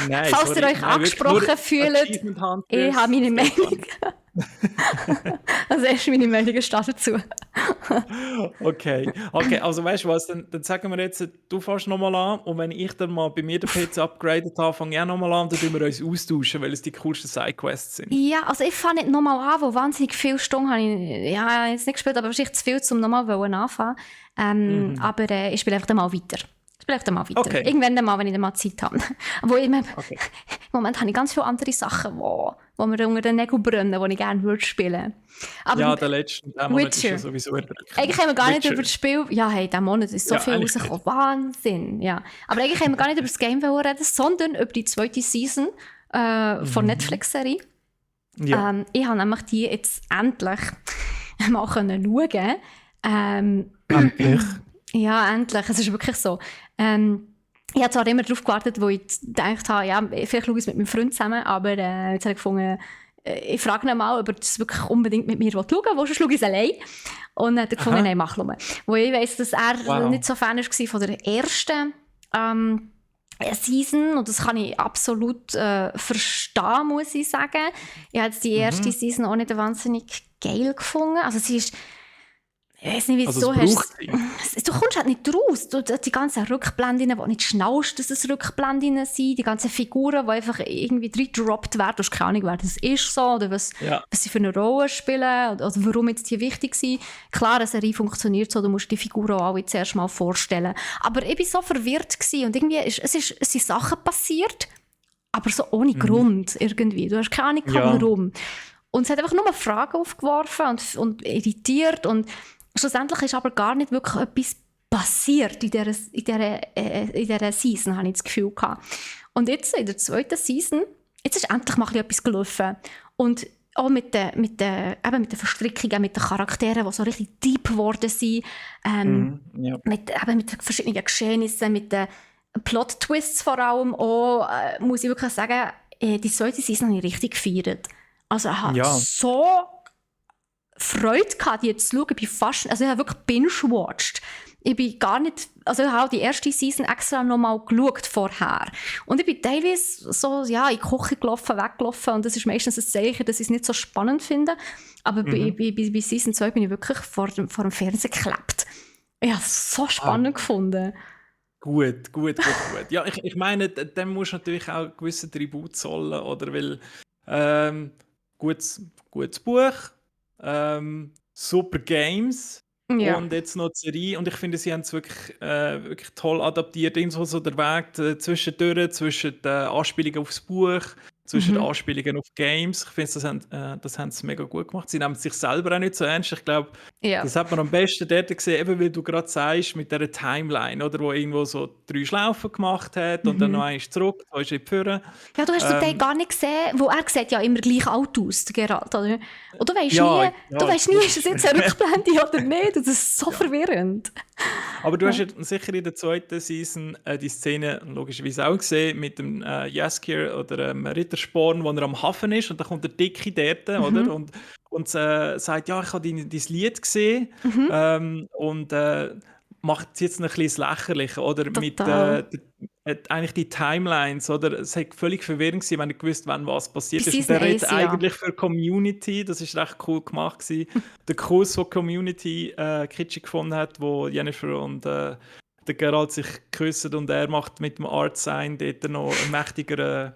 Nein, Falls ihr euch wirklich angesprochen nur fühlt, Achievement Hunters. ich habe meine Meinung. Also erst meine Meinung steht dazu. Okay, also weißt du was, dann sagen wir jetzt, du fährst nochmal an und wenn ich dann mal bei mir den PC upgradet habe, fange ich auch nochmal an, dann tun wir uns austauschen, weil es die coolsten Sidequests sind. Ja, also ich fange nicht nochmal an, wo wahnsinnig viele Stunden habe ich jetzt nicht gespielt, aber wahrscheinlich zu viel, um nochmal anfangen. Aber ich spiele einfach dann mal weiter. Okay. Irgendwann dann mal, wenn ich dann mal Zeit habe. Obwohl im Okay. Moment habe ich ganz viele andere Sachen, wo mir unter den Nägeln brennen, die ich gerne würde spielen. Aber Ja, der Monat ist ja Witcher. sowieso erdrückend. Eigentlich haben wir gar nicht Witcher. über das Spiel... Ja, hey, dieser Monat ist so Ja, viel eigentlich rausgekommen. Wahnsinn, ja. Aber eigentlich haben wir gar nicht über das Game reden, sondern über die zweite Season von Netflix-Serie. Ja. Ich habe nämlich die jetzt endlich mal schauen. Endlich. Ja, endlich. Es ist wirklich so. Ich habe zwar immer darauf gewartet, wo ich gedacht habe, ja, vielleicht schaue ich es mit meinem Freund zusammen, aber jetzt habe ich gefunden, ich frage ihn mal, ob er das wirklich unbedingt mit mir schauen will, wo schaue ich es allein. Und dann hat er gefunden, nein, mach nur. Wo ich weiss, dass er nicht so Fan war von der ersten Season, und das kann ich absolut verstehen, muss ich sagen. Ich habe jetzt die erste Season auch nicht wahnsinnig geil gefunden. Also sie ist... Ich weiß nicht, wie Also du es so braucht hast. Du kommst halt nicht raus. Die ganzen Rückblenden, die nicht schnallst, dass es Rückblenden sind, die ganzen Figuren, die einfach irgendwie reingedroppt werden. Du hast keine Ahnung, wer das ist so, oder was sie für eine Rolle spielen, oder warum jetzt die wichtig sind. Klar, eine Serie funktioniert so, du musst die Figuren auch alle zuerst mal vorstellen. Aber ich war so verwirrt gewesen, und irgendwie es sind Sachen passiert, aber so ohne Grund irgendwie. Du hast keine Ahnung, warum. Und es hat einfach nur Fragen aufgeworfen und irritiert, und schlussendlich ist aber gar nicht wirklich etwas passiert in dieser Season, habe ich das Gefühl gehabt. Und jetzt in der zweiten Season, jetzt ist endlich mal etwas gelaufen. Und auch mit den Verstrickungen, mit den Charakteren, die so richtig deep geworden sind, mit den verschiedenen Geschehnissen, mit den Plot-Twists vor allem auch, muss ich wirklich sagen, die zweite Season habe ich richtig gefeiert. Also ich habe so Freude gehabt, die zu schauen. Ich habe wirklich binge-watched. Ich bin gar nicht, also ich habe die erste Season extra noch mal geschaut vorher. Und ich bin teilweise so, in die Küche gelaufen, weggelaufen, und das ist meistens ein Zeichen, dass ich es nicht so spannend finde. Aber bei Season 2 bin ich wirklich vor dem Fernseher geklebt. Ich habe es so spannend gefunden. Gut. Ja, ich meine, dem musst du natürlich auch gewisse Tribut zollen, oder? Weil gutes Buch, super Games und jetzt noch die Serie. Und ich finde, sie haben es wirklich toll adaptiert. Irgendwo so der Weg zwischen den Anspielungen aufs Buch, zwischen den Anspielungen auf Games. Ich finde, das haben sie mega gut gemacht. Sie nehmen sich selber auch nicht so ernst. Ich glaube, das hat man am besten dort gesehen, eben weil du gerade sagst, mit dieser Timeline, oder, wo irgendwo so 3 Schlaufen gemacht hat und dann noch eins zurück, da ist in die Führer. Ja, du hast zum Teil gar nicht gesehen, wo er sieht ja immer gleich alt aus, der Geralt, oder? Und du weißt nie, ist es jetzt eine Rückblende oder nicht? Das ist so verwirrend. Aber du hast ja sicher in der zweiten Season die Szene logischerweise auch gesehen mit dem Jaskier oder Rittersporn, wo er am Hafen ist, und da kommt der Dicke dort, oder? Und sagt, ja, ich habe dein Lied gesehen, und macht es jetzt ein bisschen lächerlich, oder? hat eigentlich die Timelines, oder? Es hat völlig verwirrend gewesen, wenn ich gewusst, wann was Bei passiert ist. Und Season der redet 1, ja. eigentlich für Community, das ist recht cool gemacht gewesen. Der Kurs, den Community kitschig gefunden hat, wo Jennifer und der Geralt sich küssen und er macht mit dem Art-Sign dort noch einen mächtigeren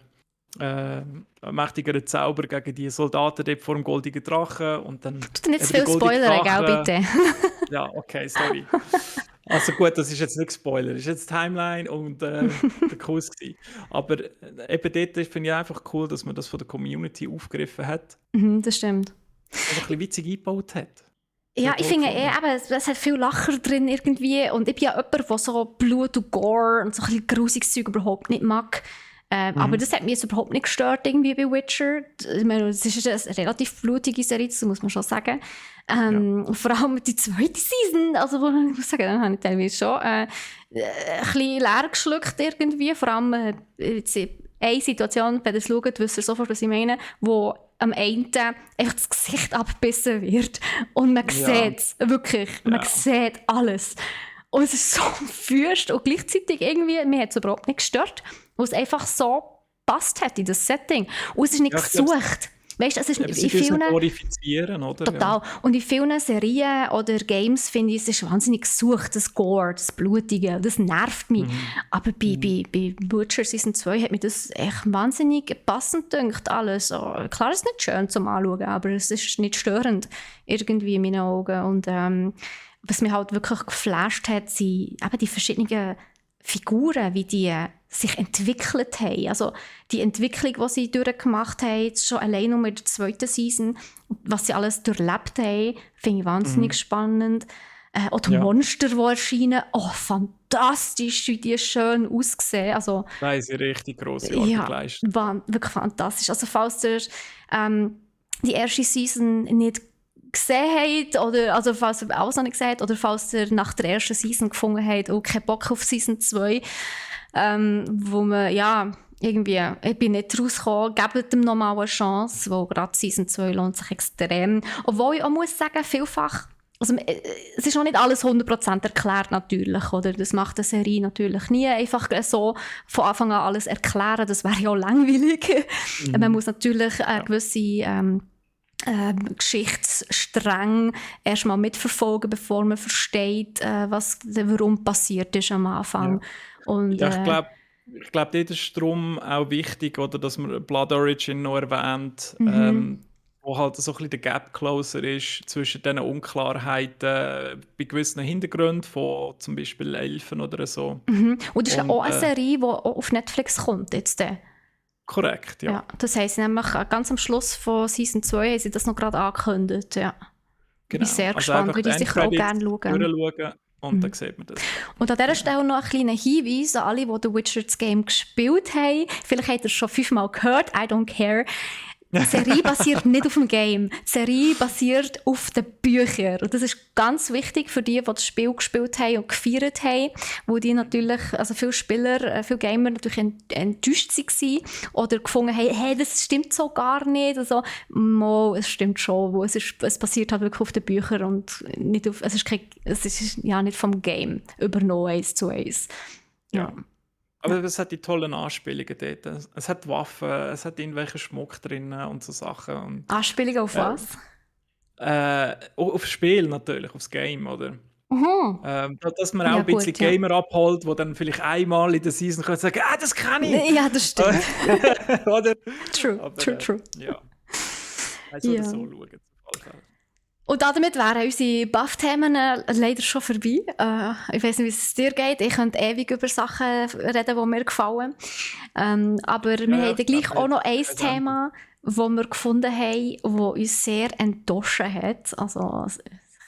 Zauber gegen die Soldaten dort vor dem goldigen Drachen und dann Du nicht zu eben der viel goldige spoilern, gell, Drache. bitte. Ja, okay, sorry. Also gut, das ist jetzt nicht Spoiler, das ist jetzt Timeline und der Kurs gewesen. Aber eben dort finde ich einfach cool, dass man das von der Community aufgegriffen hat Das stimmt. und ein bisschen witzig eingebaut hat. Ja, Sehr ich toll finde gefunden. es hat viel Lacher drin irgendwie und ich bin ja jemand, der so Blut und Gore und so ein bisschen grusiges Zeug überhaupt nicht mag. Aber das hat mich jetzt überhaupt nicht gestört irgendwie bei Witcher. Ich meine, es ist eine relativ blutige Serie, das muss man schon sagen. Vor allem die zweite Season, also ich muss sagen, dann habe ich teilweise schon ein bisschen leer geschluckt irgendwie. Vor allem jetzt in eine Situation, wenn ihr es schaut, wisst ihr sofort, was ich meine, wo am einen einfach das Gesicht abgebissen wird und man sieht es, wirklich, man sieht alles. Und es ist so fürst und gleichzeitig irgendwie, mir hat es überhaupt nicht gestört, weil es einfach so passt hat in das Setting. Und es ist nicht Ja, ich glaub, gesucht. Weißt du, es ist sie in müssen vielen... glorifizieren, oder? Ja. Total. Und in vielen Serien oder Games finde ich, es ist wahnsinnig gesucht, das Gore, das Blutige. Das nervt mich. Aber bei Witcher Season 2 hat mir das echt wahnsinnig passend gedacht, alles. So, klar, es ist nicht schön zum Anschauen, aber es ist nicht störend irgendwie in meinen Augen. Und was mich halt wirklich geflasht hat, sind eben die verschiedenen Figuren, wie die sich entwickelt haben. Also die Entwicklung, die sie durchgemacht haben, jetzt schon allein nur in der zweiten Season, was sie alles durchlebt haben, finde ich wahnsinnig spannend. Auch die Monster, die erscheinen, fantastisch, wie die schön aussehen. Also, Da haben sie richtig grosse Arbeit geleistet. wirklich fantastisch. Also falls ihr die erste Season nicht gesehen habt, oder also falls ihr alles noch nicht gesehen habt, oder falls ihr nach der ersten Season gefunden habt, keinen Bock auf Season 2, wo man, irgendwie, ich bin nicht rausgekommen, gebt dem nochmal eine Chance, weil gerade Season 2 lohnt sich extrem. Obwohl ich auch muss sagen, vielfach, also es ist noch nicht alles 100% erklärt natürlich, oder? Das macht eine Serie natürlich nie einfach so von Anfang an alles erklären, das wäre ja auch langweilig. Man muss natürlich gewisse Geschichtsstränge erstmal mitverfolgen, bevor man versteht, warum passiert ist am Anfang. Ja. Und, Ja, ich glaube, dort ist darum auch wichtig, oder, dass man Blood Origin noch erwähnt, wo halt so ein bisschen der Gap closer ist zwischen diesen Unklarheiten bei gewissen Hintergründen von zum Beispiel Elfen oder so. Und das ist ja auch eine Serie, die auch auf Netflix kommt jetzt. Korrekt, ja. Das heisst nämlich ganz am Schluss von Season 2 haben sie das noch gerade angekündigt. Ja. Ich bin sehr gespannt, würde ich sicher auch gerne schauen. Und dann sieht man das. Und an dieser Stelle noch ein kleiner Hinweis an alle, die The Witcher das Game gespielt haben. Vielleicht habt ihr es schon 5-mal gehört, I don't care. Die Serie basiert nicht auf dem Game. Die Serie basiert auf den Büchern. Und das ist ganz wichtig für die das Spiel gespielt haben und gefeiert haben, wo die natürlich, also viele Spieler, viele Gamer natürlich enttäuscht waren oder gefunden haben, hey, das stimmt so gar nicht. Also, es stimmt schon. Es basiert halt wirklich auf den Büchern und nicht auf, es ist ja nicht vom Game übernommen 1:1. Ja. Aber es hat die tollen Anspielungen dort. Es hat Waffen, es hat irgendwelchen Schmuck drin und so Sachen. Und, Anspielungen auf was? Auf das Spiel natürlich, aufs Game, oder? Dass man auch ein bisschen Gamer abholt, die dann vielleicht einmal in der Season können sagen, das kann ich! Ja, das stimmt. Oder? True. Ja. Also so schauen. Und damit wären unsere Buff-Themen leider schon vorbei. Ich weiss nicht, wie es dir geht. Ich könnte ewig über Sachen reden, die mir gefallen. Aber wir haben gleich auch noch ein Thema, das wir gefunden haben, das uns sehr enttäuscht hat. Also ein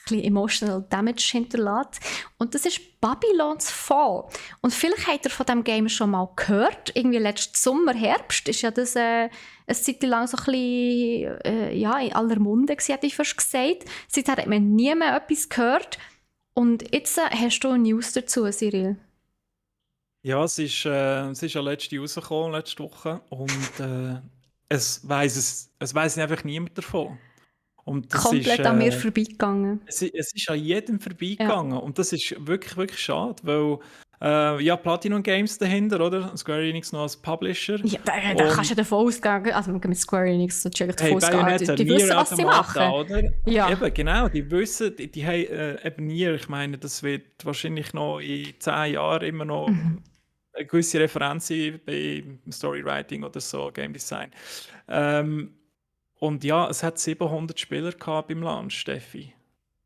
bisschen emotional damage hinterlässt. Und das ist Babylon's Fall. Und vielleicht habt ihr von diesem Game schon mal gehört. Irgendwie letzten Sommer, Herbst ist ja das eine Zeit lang so ein bisschen in aller Munde gewesen, hätte ich fast gesagt. Seither hat man nie mehr etwas gehört. Und jetzt hast du News dazu, Cyril. Ja, es ist ja letzte Woche. Und es weiss einfach niemand davon. Und das komplett ist, an mir vorbeigegangen. Es ist an jedem vorbeigegangen. Und das ist wirklich, wirklich schade, weil Ja, Platinum Games dahinter, oder? Square Enix noch als Publisher. Ja, da kannst du davon ausgehen, also mit Square Enix solltest du eigentlich davon ausgehen, Bayonetta, die Nier wissen, was sie Automata, machen. oder? Ja. Eben, genau, die wissen, die haben eben Nier, ich meine, das wird wahrscheinlich noch in 10 Jahren immer noch eine gewisse Referenz sein bei Storywriting oder so, Game Design. Und ja, es hat 700 Spieler gehabt beim Launch, Steffi.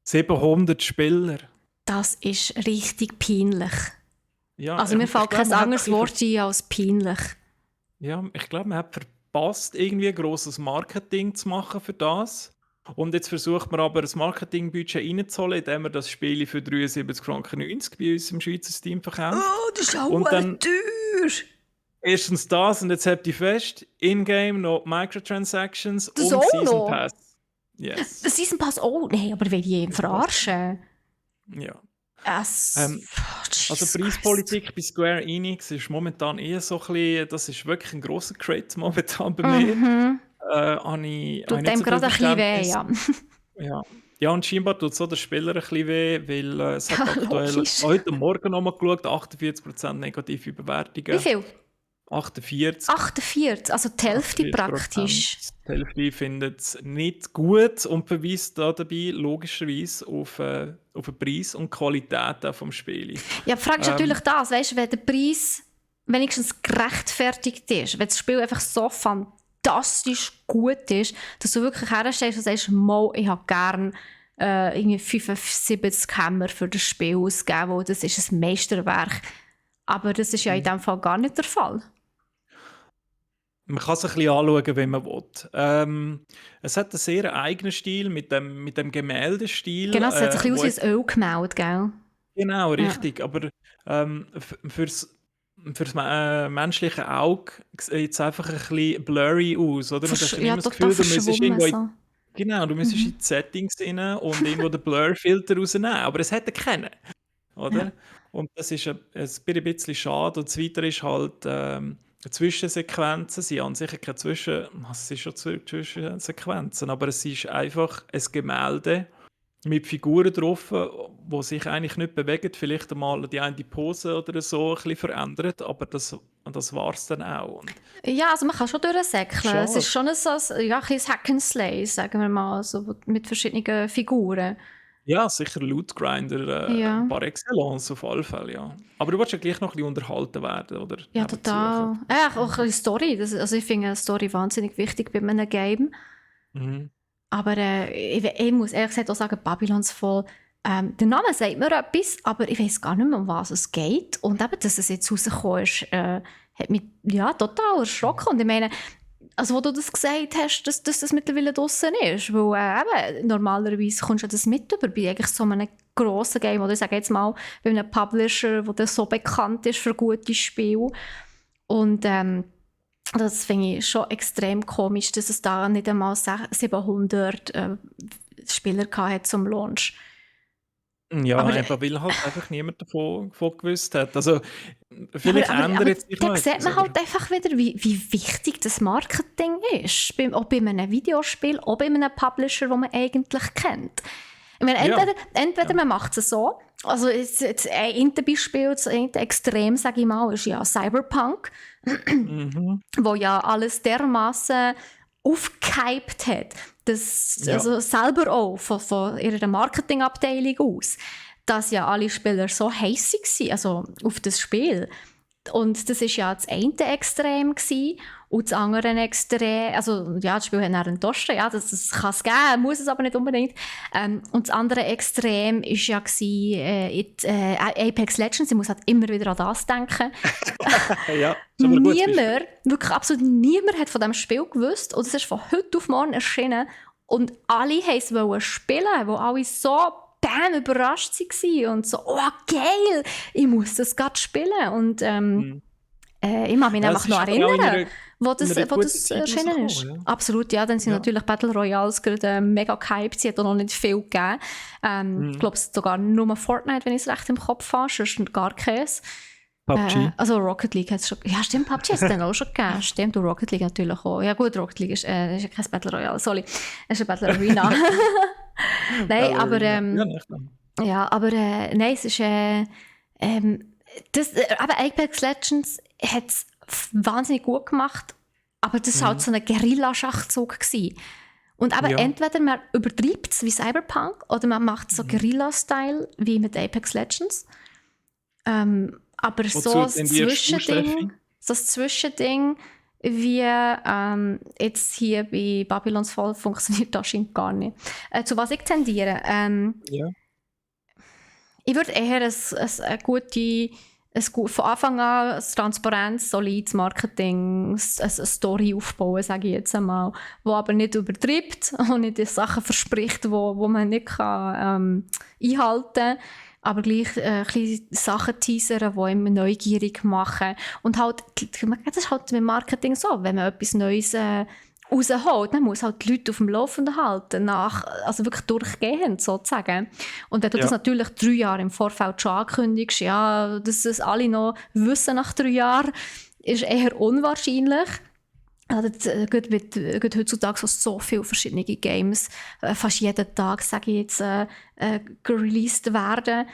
700 Spieler. Das ist richtig peinlich. Ja, Also mir fällt kein anderes Wort ein als peinlich. Ja, ich glaube, man hat verpasst, irgendwie ein grosses Marketing zu machen für das. Und jetzt versucht man aber, das Marketingbudget reinzuholen, indem man das Spiel für 73,90 Franken bei uns im Schweizer Steam verkauft. Oh, das ist auch Und dann teuer. erstens das, und jetzt habt ihr fest, in-game noch Microtransactions Das und auch Season noch? Pass. Yes. Das Season Pass auch? Nein, aber will ich ihn verarschen? Ja. Also Preispolitik bei Square Enix ist momentan eher so ein bisschen, das ist wirklich ein grosser Crit momentan bei mir. Tut dem gerade ein bisschen weh, ja. Ja, und scheinbar tut es auch den Spieler ein bisschen weh, weil es hat aktuell Logisch. heute Morgen nochmal geschaut, 48% negative Bewertungen. Wie viel? 48. 48, also die Hälfte 48%. praktisch. Die Hälfte findet es nicht gut und verweist da dabei logischerweise auf den Preis und die Qualität auch vom Spiel. Ja, die Frage ist natürlich das, weißt du, wenn der Preis wenigstens gerechtfertigt ist, wenn das Spiel einfach so fantastisch gut ist, dass du wirklich herstellst und sagst, mal, ich habe gerne irgendwie 75 Hämmer für das Spiel ausgegeben, weil das ist ein Meisterwerk. Aber das ist ja in diesem Fall gar nicht der Fall. Man kann es ein bisschen anschauen, wenn man will. Es hat einen sehr eigenen Stil mit dem Gemäldestil. Genau, es hat sich ein bisschen aus wie ein Ölgemälde, gell? Genau, richtig. Aber fürs menschliche Auge sieht es einfach ein bisschen blurry aus, oder? Du hast immer das Gefühl, du müsstest irgendwo genau, du müsstest in die Settings rein und irgendwo den Blur-Filter rausnehmen. Aber es hätte keinen, oder? Ja. Und das ist ein bisschen schade. Und das Weitere ist halt Zwischensequenzen. Sie haben sicher keine es sind schon Zwischensequenzen, aber es ist einfach ein Gemälde mit Figuren drauf, die sich eigentlich nicht bewegen. Vielleicht einmal die eine Pose oder so ein bisschen verändert, aber das war es dann auch. Und ja, also man kann schon durchsäckeln. Es ist schon ein Hack and Slay, sagen wir mal, so mit verschiedenen Figuren. Ja, sicher Loot-Grinder par excellence auf alle Fälle, ja. Aber du willst ja gleich noch ein bisschen unterhalten werden, oder? Ja, total. Ja, auch ein bisschen Story. Also ich finde eine Story wahnsinnig wichtig bei einem Game. Aber ich muss ehrlich gesagt auch sagen, Babylon's Fall, der Name sagt mir etwas, aber ich weiß gar nicht mehr, um was es geht. Und eben, dass es jetzt rausgekommen ist, hat mich total erschrocken. Und ich meine, also wo du das gesagt hast, dass das mittlerweile draussen ist, weil normalerweise kommst du das mit über bei eigentlich so einem grossen Game, oder ich sage jetzt mal, bei einem Publisher, der so bekannt ist für gute Spiele. Und das finde ich schon extrem komisch, dass es da nicht einmal 700 Spieler hatte zum Launch. Ja, aber weil halt einfach niemand davon gewusst hat. Also, vielleicht ändert sich da sieht man halt einfach wieder, wie wichtig das Marketing ist. Auch bei einem Videospiel, auch bei einem Publisher, den man eigentlich kennt. Ich meine, entweder man macht es so, also jetzt ein Beispiel, das extrem, sage ich mal, ist ja Cyberpunk, wo ja alles dermaßen aufgehypt hat, also selber auch von ihrer Marketingabteilung aus, dass ja alle Spieler so heiß waren, also auf das Spiel. Und das war ja das eine Extrem gewesen, und das andere Extrem, also ja, das Spiel hat dann enttäuscht, ja, das kann es geben, muss es aber nicht unbedingt. Und das andere Extrem war ja Apex Legends, ich muss halt immer wieder an das denken. Ja, wirklich absolut niemand hat von diesem Spiel gewusst, und es ist von heute auf morgen erschienen, und alle wollten es spielen, wo alle so überrascht waren und so, oh geil, ich muss das gerade spielen. Und ich kann mich einfach noch erinnern, wo das erschienen ist. Ja. Absolut, ja, dann sind natürlich Battle Royales gerade mega gehypt, sie hat auch noch nicht viel gegeben. Ich glaube sogar nur Fortnite, wenn ich es recht im Kopf habe, sonst gar keins. PUBG. Also Rocket League hat es schon. Ja, stimmt, PUBG hat es dann auch schon gegeben. Stimmt, und Rocket League natürlich auch. Ja gut, Rocket League ist ja kein Battle Royale, sorry. Es ist eine Battle Arena. Nein, aber nein, es ist aber Apex Legends hat es wahnsinnig gut gemacht, aber das war halt so ein Guerilla-Schachzug gewesen. Und aber Ja. entweder man übertreibt es wie Cyberpunk oder man macht so Guerilla-Style wie mit Apex Legends. Aber Wozu so ein tendierst du, Steffi? Zwischending wie jetzt hier bei Babylons Fall funktioniert das anscheinend gar nicht. Zu was ich tendiere? Ja. Ich würde eher von Anfang an ein transparentes, solides Marketing, eine Story aufbauen, sage ich jetzt einmal, wo aber nicht übertreibt und nicht die Sachen verspricht, wo man nicht kann, einhalten kann, aber gleich Sachen teasern, die einem neugierig machen. Und halt, das ist halt mit Marketing so, wenn man etwas Neues rausholt, dann muss halt die Leute auf dem Laufenden halten, also wirklich durchgehend sozusagen. Und wenn du das natürlich 3 Jahre im Vorfeld schon ankündigst, ja, dass es alle noch wissen nach 3 Jahren, ist eher unwahrscheinlich. Also, geht heutzutage so viele verschiedene Games, fast jeden Tag, sage ich jetzt, released werden.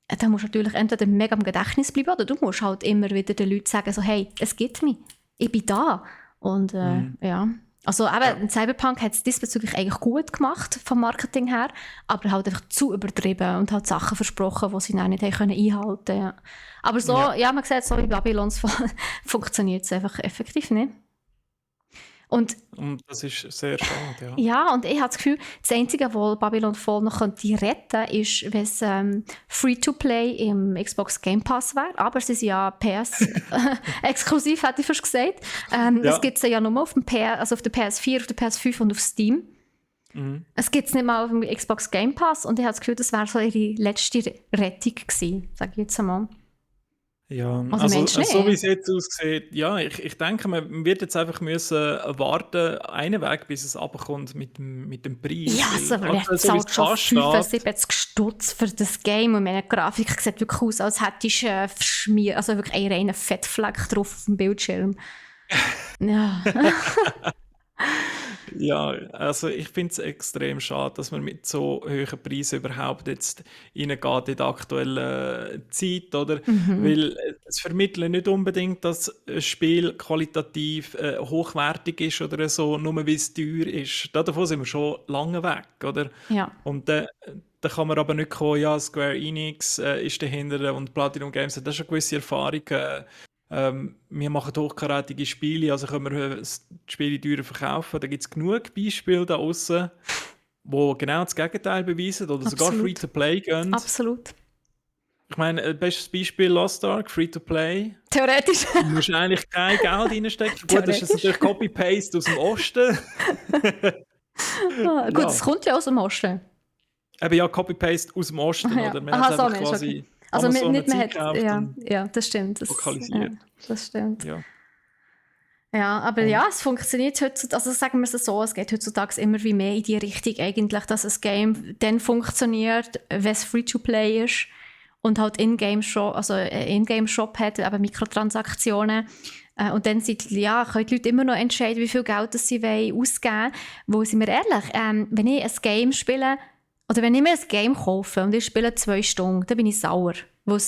Da musst du natürlich entweder mega im Gedächtnis bleiben oder du musst halt immer wieder den Leuten sagen, so, hey, es gibt mich, ich bin da. Und ja. Also eben, Cyberpunk hat es diesbezüglich eigentlich gut gemacht, vom Marketing her, aber halt einfach zu übertrieben und hat Sachen versprochen, die sie dann nicht haben einhalten können. Ja. Aber so, ja, man sieht, so wie Babylons funktioniert es einfach effektiv nicht. Und das ist sehr schade, ja. ja, und ich habe das Gefühl, das Einzige, was Babylon Fall noch retten könnte, ist, wenn es Free-to-Play im Xbox Game Pass wäre. Aber sie sind ja PS-exklusiv, hätte ich fast gesagt. Das gibt es ja nur auf, auf der PS4, auf der PS5 und auf Steam. Es gibt es nicht mal auf dem Xbox Game Pass. Und ich habe das Gefühl, das wäre so ihre letzte Rettung gewesen, sage ich jetzt einmal. Ja, Also meinst du so wie nicht? es jetzt aussieht, ja, ich denke, man wird jetzt einfach müssen warten, einen Weg, bis es runterkommt mit dem Preis. Ja, Weil aber der aktuell, so wie es zahlt schon da steht, 75 Stutz für das Game und meine Grafik sieht wirklich aus, als hättest du also wirklich einen reinen Fettfleck drauf auf dem Bildschirm. Ja. ja, also ich finde es extrem schade, dass man mit so hohen Preisen überhaupt jetzt reingeht in die aktuelle Zeit, oder? Weil es vermittelt nicht unbedingt, dass ein Spiel qualitativ hochwertig ist oder so, nur weil es teuer ist. Davon sind wir schon lange weg, oder? Ja. Und dann kann man aber nicht kommen, ja, Square Enix ist dahinter und Platinum Games hat da schon gewisse Erfahrung. Wir machen hochkarätige Spiele, also können wir die Spiele teurer verkaufen. Da gibt es genug Beispiele da draussen, die genau das Gegenteil beweisen oder sogar Absolut. Free-to-Play gehen. Absolut. Ich meine, bestes Beispiel Lost Ark, Free-to-Play. Theoretisch. Du musst eigentlich kein Geld reinstecken. Gut, das ist natürlich Copy-Paste aus dem Osten. Gut, es kommt ja aus dem Osten. Eben ja, Copy-Paste aus dem Osten, Ja. oder? Man Aha, hat so einfach meinst du, quasi okay. Also Amazon nicht mehr eine hat, Zeit gekauft und ja, das stimmt. lokalisiert. Das stimmt. Ja. Ja, aber ja, es funktioniert heutzutage, also sagen wir es so, es geht heutzutage immer wie mehr in die Richtung eigentlich, dass ein Game dann funktioniert, wenn es Free-to-Play ist und halt In-Game-Shop, also In-Game-Shop hat, aber Mikrotransaktionen. Und dann können die Leute immer noch entscheiden, wie viel Geld das sie ausgeben wollen. Wo, sind wir ehrlich, wenn ich ein Game spiele, oder wenn ich mir ein Game kaufe und ich spiele 2 Stunden, dann bin ich sauer. 2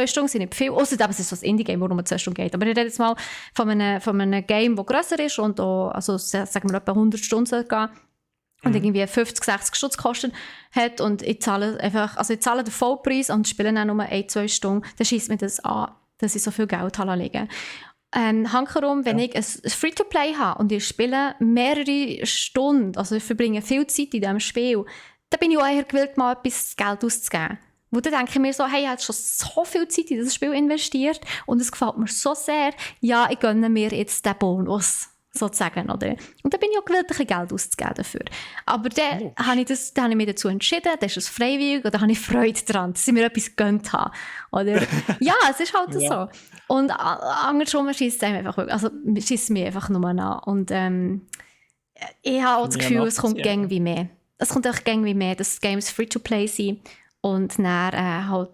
Stunden sind nicht viel, ausser es ist so ein Indie-Game, wo nur 2 Stunden geht. Aber ich rede jetzt mal von einem Game, das grösser ist und auch, also sagen wir etwa 100 Stunden gehen und irgendwie 50, 60 Stutz kosten hat und ich zahle den Vollpreis und spiele dann nur 1-2 Stunden, dann scheisst mir das an, dass ich so viel Geld liegen. Hankerum, wenn ich ein Free-to-Play habe und ich spiele mehrere Stunden, also ich verbringe viel Zeit in diesem Spiel, dann bin ich auch eher gewillt, mal etwas Geld auszugeben. Wo dann denke ich mir so, hey, ich habe schon so viel Zeit in das Spiel investiert und es gefällt mir so sehr, ja, ich gönne mir jetzt den Bonus, sozusagen, oder? Und dann bin ich auch gewillt, ein bisschen Geld auszugeben dafür. Aber dann habe ich mich dazu entschieden, dann ist es freiwillig und dann habe ich Freude daran, dass ich mir etwas gegönnt habe. Oder? Ja, es ist halt so. Und andersrum schießt es mich einfach nur an. Und ich habe auch das Gefühl, es kommt irgendwie mehr. Es kommt auch irgendwie mehr, dass Games Free-to-Play sind und dann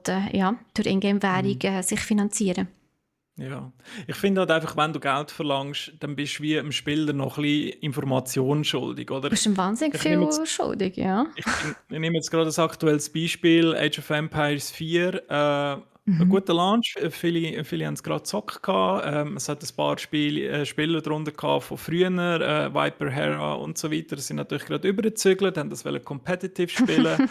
durch Ingame-Währung sich finanzieren. Ja, ich finde halt einfach, wenn du Geld verlangst, dann bist du wie dem Spieler noch ein bisschen Informationen schuldig, oder? Du bist wahnsinnig viel schuldig, ja. Ich nehme jetzt gerade ein aktuelles Beispiel, Age of Empires 4. ein guter Launch. Viele haben es gerade gezockt gehabt. Es hat ein paar Spieler darunter gehabt von früher, Viper, Hera und so weiter. Sie sind natürlich gerade übergezügelt, haben das wollen competitive spielen.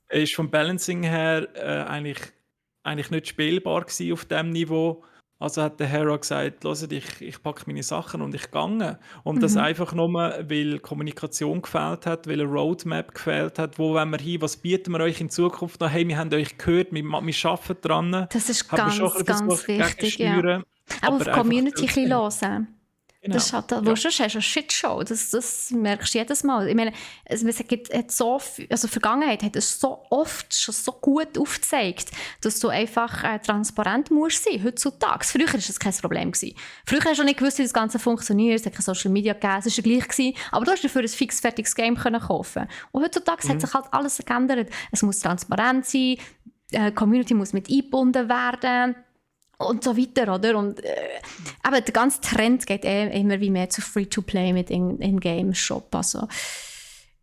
Ist vom Balancing her eigentlich nicht spielbar gewesen auf diesem Niveau. Also hat der Hera gesagt, hört, ich packe meine Sachen und ich gehe. Und das einfach nur, weil Kommunikation gefehlt hat, weil eine Roadmap gefehlt hat, wo wollen wir hin, was bieten wir euch in Zukunft noch? Hey, wir haben euch gehört, wir arbeiten dran. Das ist Haben wir schon ein ganz, bisschen ganz versucht, wichtig. Ja. gegensteuern, Aber auf die einfach Community ein bisschen trotzdem. hören. Genau. Das ist halt, wo sonst hast du eine Shitshow. Das merkst du jedes Mal. Ich meine, Vergangenheit hat es so oft schon so gut aufgezeigt, dass du einfach transparent musst sein heutzutage. Früher war das kein Problem gewesen. Früher hast du nicht gewusst, wie das Ganze funktioniert. Es hat keine Social Media gegeben, es war ja gleich gewesen. Aber du hast dafür ein fix-fertiges Game kaufen. Und heutzutage hat sich halt alles geändert. Es muss transparent sein, die Community muss mit eingebunden werden. Und so weiter, oder? Und aber der ganze Trend geht immer wie mehr zu Free-to-Play mit In-Game-Shop. Also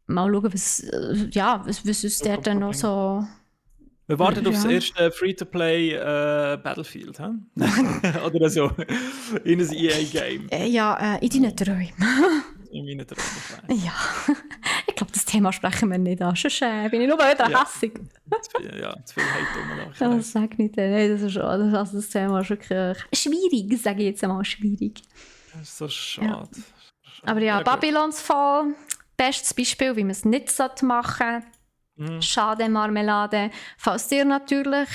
mal schauen, was ist der dann noch so... Wir warten auf das erste Free-to-Play Battlefield, hä? Oder so. In ein EA-Game. In deinen Träumen. In meinen Träumen. Ja, ich glaube, das Thema sprechen wir nicht an. Sonst bin ich nur wieder hässig. Zu viel Hate rumlaufen. Das sag nicht. Nein, das Thema ist wirklich schwierig, sage ich jetzt einmal, schwierig. Das ist so schade. Ja. Aber ja, Babylons Fall, bestes Beispiel, wie man es nicht machen sollte. Schade Marmelade. Falls ihr natürlich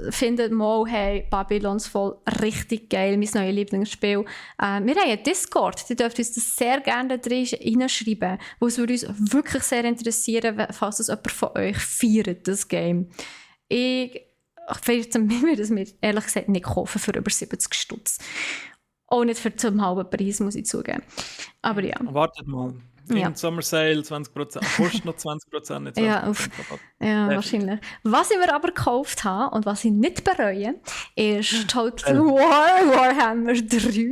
findet, hey, Babylons Fall, richtig geil, mein neues Lieblingsspiel. Wir haben einen Discord, die dürft uns das sehr gerne da reinschreiben, weil es würde uns wirklich sehr interessieren, falls es jemand von euch feiert, das Game. Ich würde es mir ehrlich gesagt nicht kaufen für über 70 Stutz. Auch nicht für zum halben Preis, muss ich zugeben. Aber ja. Wartet mal. Im Summer Sale 20%. Kostet noch 20%, nicht 20%. Ja, wahrscheinlich. Was ich mir aber gekauft habe und was ich nicht bereue, ist Total War Warhammer 3.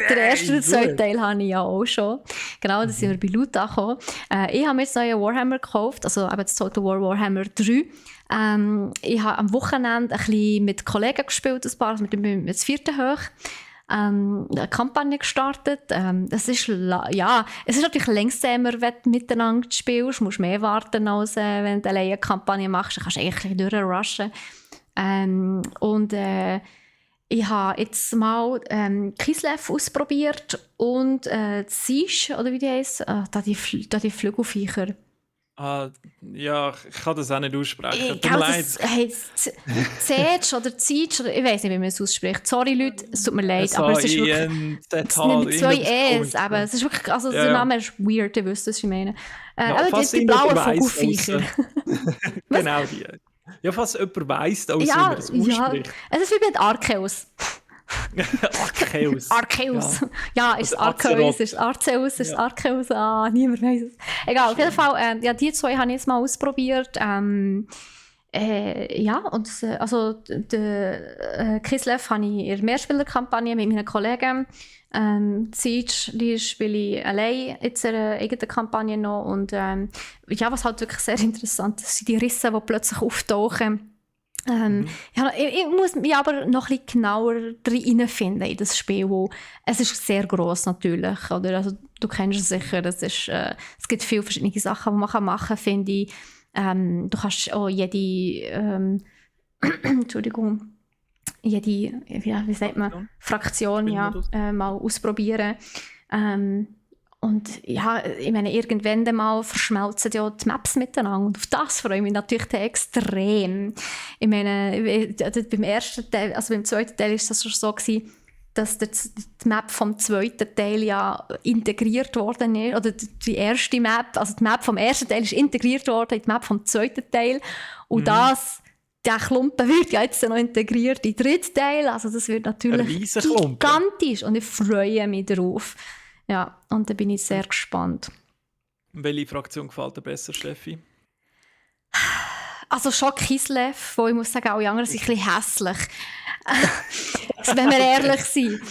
Der erste und zweite Teil habe ich ja auch schon. Genau, da sind wir bei Loot angekommen. Ich habe mir jetzt neue Warhammer gekauft, also eben das Total War Warhammer 3. Ich habe am Wochenende ein bisschen mit Kollegen gespielt, ein paar, also mit dem 4. hoch. Eine Kampagne gestartet. Es ist natürlich längsamer, wenn du miteinander spielst. Du musst mehr warten, als wenn du alleine eine Kampagne machst. Dann kannst du eigentlich durchrushen. Ich habe jetzt mal Kislev ausprobiert und Siege, oder wie die heisst, die Flügelviecher. Ja, ich kann das auch nicht aussprechen. Tut mir leid. Siege oder Siege, oder ich weiß nicht, wie man es ausspricht. Sorry, Leute, es tut mir leid. Aber es ist wirklich... Es sind mit 2 E's, aber es ist wirklich... Also der Name ist weird, ihr wisst, was ich meine. Aber die blauen Vogelviecher. Genau die. Ja, fast jemand weiss, wie man das ausspricht. Ja, es ist wie mit Arceus. Arceus. Ja, ist Arceus, ist Arceus, ist Arceus. Niemand weiss es. Egal, auf jeden Fall, die 2 habe ich jetzt mal ausprobiert. Kislev habe ich in der Mehrspielerkampagne mit meinen Kollegen. Siege, die spiele ich allein in einer eigenen Kampagne noch. Und was halt wirklich sehr interessant ist, sind die Risse, die plötzlich auftauchen. Ich muss mich aber noch ein bisschen genauer reinfinden in das Spiel. Es ist sehr gross natürlich. Oder? Also, du kennst es sicher. Es gibt viele verschiedene Sachen, die man machen kann, finde ich. Du kannst auch jede wie sagt man, Fraktion mal ausprobieren. Und ja, ich meine, irgendwann mal verschmelzen ja die Maps miteinander. Und auf das freue ich mich natürlich extrem. Ich meine, beim ersten Teil, also beim zweiten Teil war das schon so gewesen, dass die Map vom zweiten Teil ja integriert worden ist. Oder die erste Map, also die Map vom ersten Teil ist integriert worden in die Map vom zweiten Teil. Und der Klumpen wird ja jetzt noch integriert in den dritten Teil. Also das wird natürlich gigantisch. Und ich freue mich darauf. Ja, und da bin ich sehr gespannt. Welche Fraktion gefällt dir besser, Steffi? Also schon Kislev, wo ich muss sagen, alle anderen sind ein bisschen hässlich. Wenn wir ehrlich sind.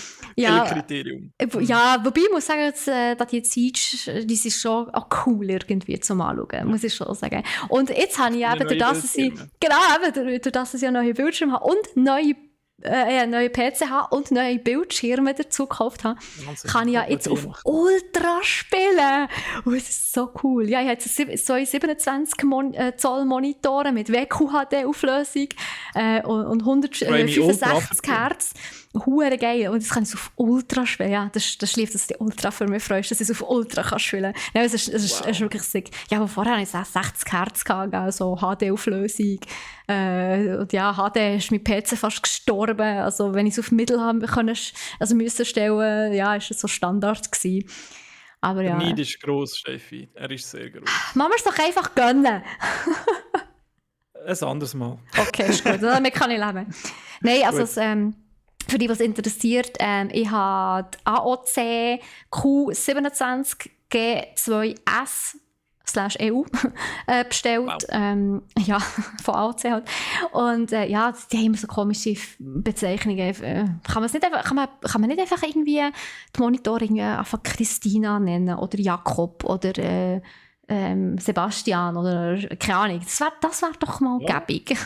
Ja, Kriterium. ja, wobei ich muss sagen, dass die Siege, die sind schon auch cool irgendwie zum Anschauen, muss ich schon sagen. Und jetzt habe ich eben, durch das, dass ich, genau, eben, durch das, dass ich neue Bildschirme habe und neue PC habe und neue Bildschirme dazu gekauft habe, kann ich ja jetzt auf Ultra spielen. Und es ist so cool. Ja, ich habe jetzt so 27 Zoll Monitore mit WQHD-Auflösung und 165 Hertz. Hure geil. Und jetzt kann ich es auf Ultra spielen. Ja, das schläft, dass die Ultra für mich freust, dass ich es auf Ultra kann spielen kann. Nein, es ist wirklich sick. Ja, aber vorher hatte ich 60 Hertz gehabt, so HD-Auflösung. Und ja, HD ist mein PC fast gestorben. Also wenn ich es auf Mittel haben müssen stellen, ja, ist es so Standard gewesen. Aber ja. Der Neid ist gross, Steffi. Er ist sehr gross. Machen wir es doch einfach gönnen. Ein anderes Mal. Okay, ist gut. Damit kann ich leben. Nein, also für die, was interessiert, ich habe die AOC Q27G2S/EU bestellt. Wow. Ja, von AOC halt. Und ja, die haben immer so komische Bezeichnungen. Kann man nicht einfach irgendwie die Monitore einfach Christina nennen oder Jakob oder Sebastian oder keine Ahnung. Das wär doch mal gäbig.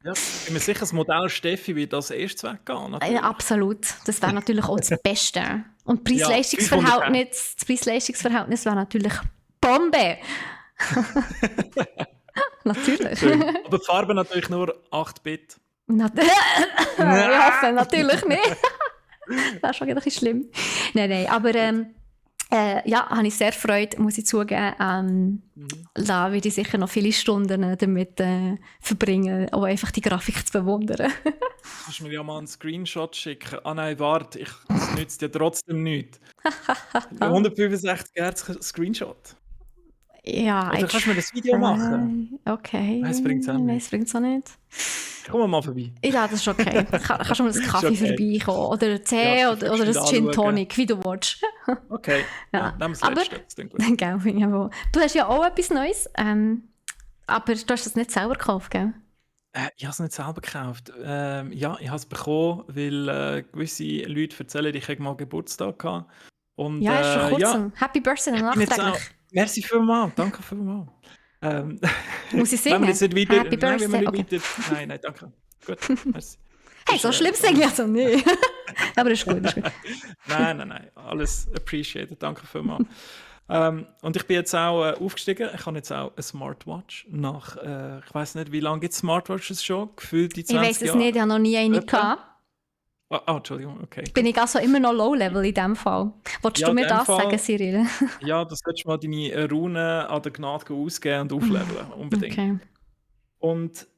Ja, ich bin mir sicher, das Modell Steffi wird als erstes weggehen. Absolut. Das wäre natürlich auch das Beste. Und das Preis-Leistungs-Verhältnis wäre natürlich Bombe. Natürlich. Schön. Aber die Farbe natürlich nur 8-Bit. Ich hoffe natürlich nicht. Das wäre schon ein bisschen schlimm. Nein, aber ja, habe ich sehr Freude, muss ich zugeben. Da werde ich sicher noch viele Stunden damit verbringen, um einfach die Grafik zu bewundern. Kannst du mir ja mal einen Screenshot schicken? Ah nein, warte, das nützt ja trotzdem nichts. 165 Hertz Screenshot. Ja, oder kannst du mir das Video machen? Okay. Nein, es bringt es auch nicht. Nein, es bringt es auch nicht. Komm mal vorbei. Ja, das ist okay. Kannst du mal einen Kaffee vorbeikommen. Oder Tee oder ein Gin Tonic, wie du willst. Okay, ja, nehmen wir das Letzte. Genau, du hast ja auch etwas Neues, aber du hast das nicht selber gekauft, gell? Ich habe es nicht selber gekauft. Ja, ich habe es bekommen, weil gewisse Leute erzählen, ich hätte mal Geburtstag gehabt. Und, ja, ist schon kurzem. Ja, Happy Birthday nachträglich. Merci vielmals, danke vielmals. Muss ich singen? Happy Birthday? Okay. Nein, danke. Gut, merci. Hey, so schlimm singen ich also nicht. Aber ist gut. Nein, alles appreciated, danke vielmals. Und ich bin jetzt auch aufgestiegen, ich habe jetzt auch eine Smartwatch nach, ich weiß nicht, wie lange gibt es Smartwatches schon? Gefühlt die 20 Jahre? Ich weiß es nicht, ich habe noch nie eine gehabt. Entschuldigung, okay. Bin ich also immer noch Low-Level in diesem Fall? Wolltest du mir das sagen, Cyril? Ja, du solltest mal deine Runen an der Gnade ausgeben und aufleveln, unbedingt. Okay. Und